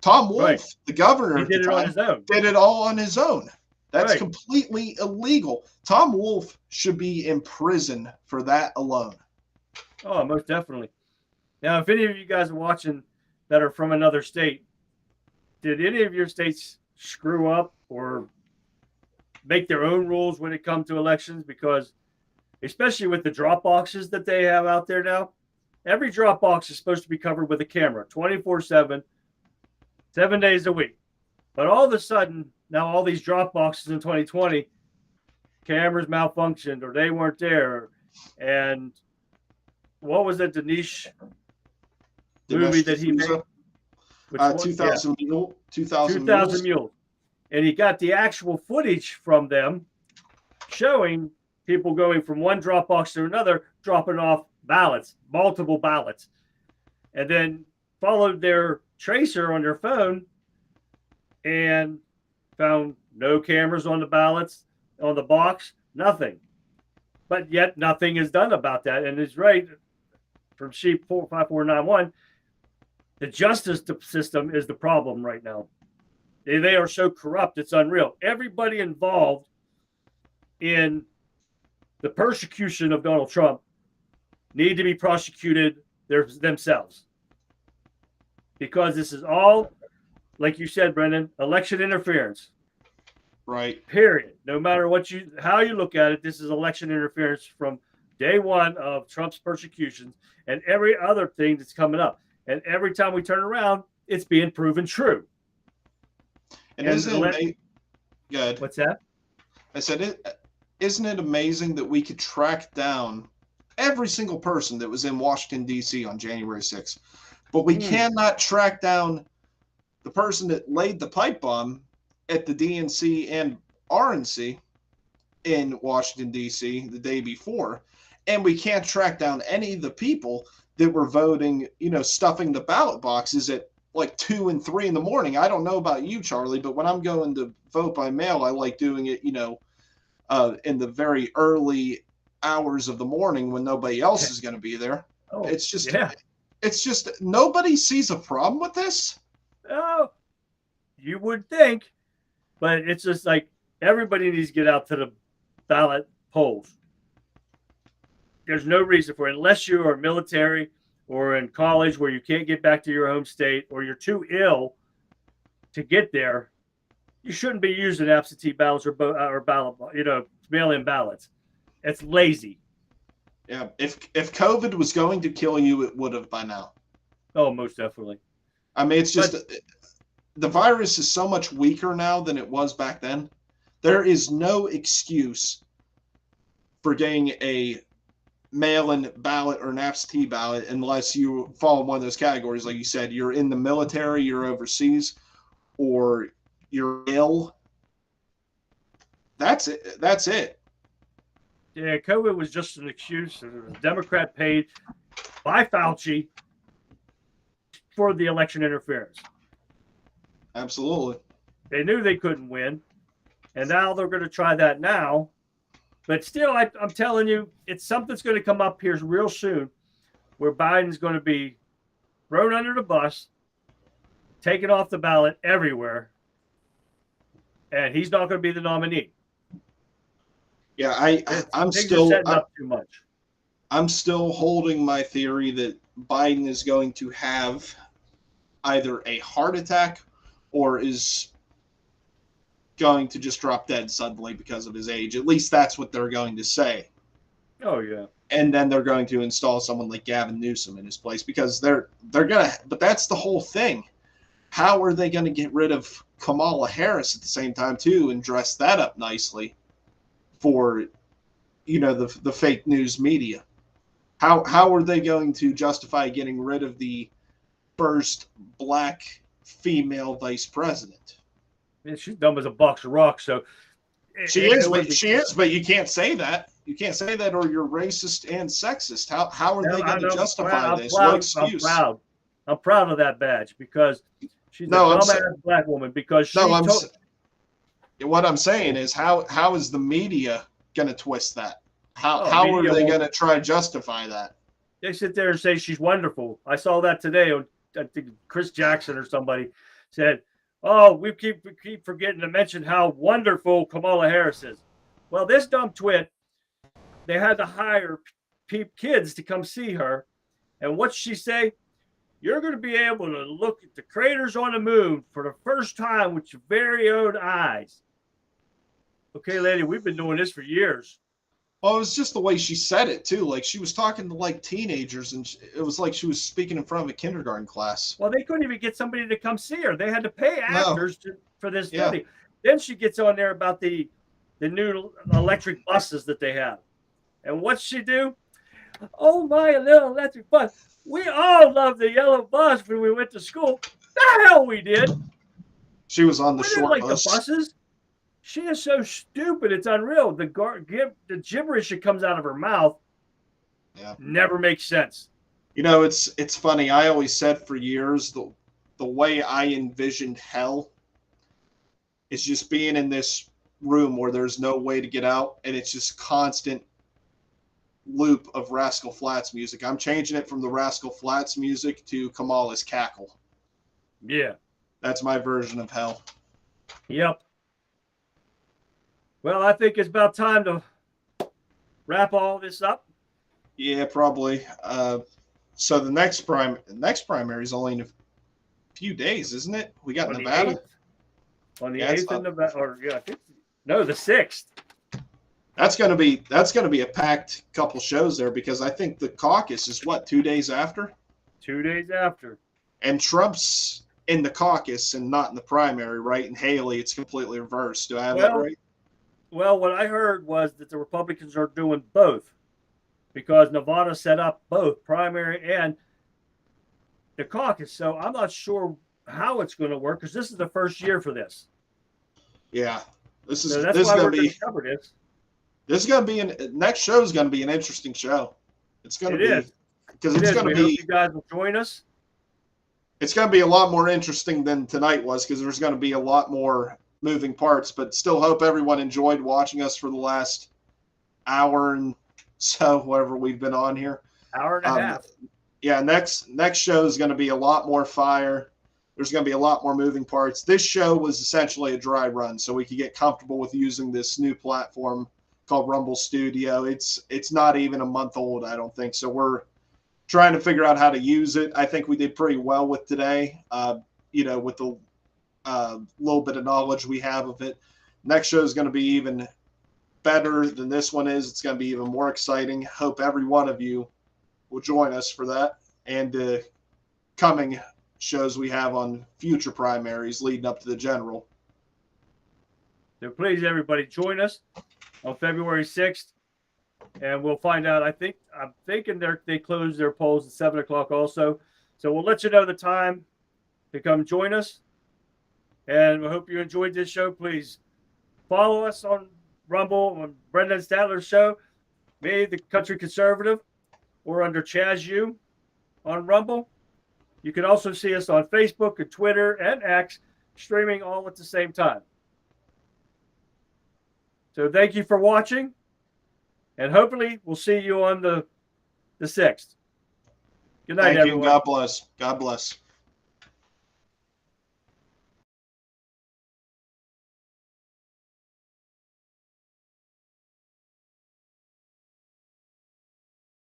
Tom Wolf, the governor, he did it on his own. Did it all on his own. That's Right. completely illegal. Tom Wolf should be in prison for that alone. Oh, most definitely. Now, if any of you guys are watching that are from another state, did any of your states screw up or make their own rules when it comes to elections? Because especially with the drop boxes that they have out there now, every drop box is supposed to be covered with a camera 24/7, 7 days a week. But all of a sudden, now all these drop boxes in 2020, cameras malfunctioned or they weren't there. And what was it, Dinesh movie that he made? 2000 Mule. 2000 Mules. Mules. And he got the actual footage from them showing people going from one drop box to another, dropping off ballots, multiple ballots, and then followed their tracer on their phone and found no cameras on the ballots, on the box, nothing. But yet nothing is done about that. And it's right from Sheep 45491. The justice system is the problem right now. They are so corrupt, it's unreal. Everybody involved in the persecution of Donald Trump need to be prosecuted themselves. Because this is all, like you said, Brendan, election interference. Right. Period. No matter how you look at it, this is election interference from day one of Trump's persecutions and every other thing that's coming up. And every time we turn around, it's being proven true. And isn't it good? What's that? I said, isn't it amazing that we could track down every single person that was in Washington, D.C. on January 6th, but we cannot track down the person that laid the pipe bomb at the DNC and RNC in Washington, D.C. the day before. And we can't track down any of the people that were voting, stuffing the ballot boxes at like 2 and 3 in the morning. I don't know about you, Charlie, but when I'm going to vote by mail, I like doing it, in the very early hours of the morning when nobody else is going to be there. Oh, it's just nobody sees a problem with this. Oh, you would think, but it's just like everybody needs to get out to the ballot polls. There's no reason for it, unless you are military or in college where you can't get back to your home state or you're too ill to get there. You shouldn't be using absentee ballots or ballot, mail-in ballots. It's lazy. Yeah, if COVID was going to kill you, it would have by now. Oh, most definitely. I mean, it's just the virus is so much weaker now than it was back then. There is no excuse for getting a mail-in ballot or an absentee ballot unless you fall in one of those categories. Like you said, you're in the military, you're overseas, or you're ill. That's it. That's it. Yeah, COVID was just an excuse. The Democrat paid by Fauci for the election interference. Absolutely. They knew they couldn't win, and now they're going to try that now. But still, I'm telling you, something's going to come up here real soon where Biden's going to be thrown under the bus, taken off the ballot everywhere, and he's not going to be the nominee. Yeah, I'm still setting up too much. I'm still holding my theory that Biden is going to have either a heart attack or is going to just drop dead suddenly because of his age. At least that's what they're going to say. Oh yeah. And then they're going to install someone like Gavin Newsom in his place because they're gonna. But that's the whole thing. How are they going to get rid of Kamala Harris at the same time too and dress that up nicely for, the fake news media? How are they going to justify getting rid of the first black female vice president? Man, she's dumb as a box of rocks. So she is, but you can't say that. You can't say that, or you're racist and sexist. How are they going to justify this? What excuse? I'm proud of that badge because she's a dumbass black woman. Because what I'm saying is how is the media going to twist that? How are they going to try to justify that? They sit there and say she's wonderful. I saw that today. I think Chris Jackson or somebody said, "Oh, we keep forgetting to mention how wonderful Kamala Harris is." Well, this dumb twit, they had to hire kids to come see her, and what'd she say? You're going to be able to look at the craters on the moon for the first time with your very own eyes. Okay, lady, we've been doing this for years. Well, it was just the way she said it, too. Like, she was talking to, like, teenagers, and it was like she was speaking in front of a kindergarten class. Well, they couldn't even get somebody to come see her. They had to pay actors for this study. Then she gets on there about the new electric buses that they have. And what's she do? Oh, my little electric bus. We all loved the yellow bus when we went to school. The hell we did. She was on the short bus. The buses. She is so stupid. It's unreal. The gibberish that comes out of her mouth never makes sense. It's funny. I always said for years the way I envisioned hell is just being in this room where there's no way to get out, and it's just constant loop of Rascal Flatts music. I'm changing it from the Rascal Flatts music to Kamala's cackle. Yeah. That's my version of hell. Yep. Well, I think it's about time to wrap all this up. Yeah, probably. So the next primary is only in a few days, isn't it? We got Nevada. On the 8th in Nevada, I think No, the 6th. That's gonna be a packed couple shows there, because I think the caucus is what, 2 days after, 2 days after. and Trump's in the caucus and not in the primary, right? And Haley, it's completely reversed. Do I have that right? Well, what I heard was that the Republicans are doing both, because Nevada set up both primary and the caucus. So I'm not sure how it's going to work, because this is the first year for this. Yeah, this is So that's this is why gonna we're going be to cover this. this is gonna be next show is gonna be an interesting show. It's gonna It be is. because it's gonna We hope be you guys will join us. it's gonna be a lot more interesting than tonight was, because there's gonna be a lot more moving parts. But still, hope everyone enjoyed watching us for the last hour and so, whatever we've been on here. Hour and a half. Yeah, next show is going to be a lot more fire. There's going to be a lot more moving parts. This show was essentially a dry run, so we could get comfortable with using this new platform called Rumble Studio. It's not even a month old, I don't think. So we're trying to figure out how to use it. I think we did pretty well with today, with the little bit of knowledge we have of it. Next show is going to be even better than this one is. It's going to be even more exciting. Hope every one of you will join us for that and the coming shows we have on future primaries leading up to the general. So please, everybody, join us on February 6th, and we'll find out. I'm thinking they close their polls at 7 o'clock also. So we'll let you know the time to come join us. And we hope you enjoyed this show. Please follow us on Rumble, on Brendan Statler's show, me, the Country Conservative, or under Chaz U on Rumble. You can also see us on Facebook and Twitter and X, streaming all at the same time. So thank you for watching, and hopefully we'll see you on the 6th. Good night, Thank you. everyone. God bless. God bless.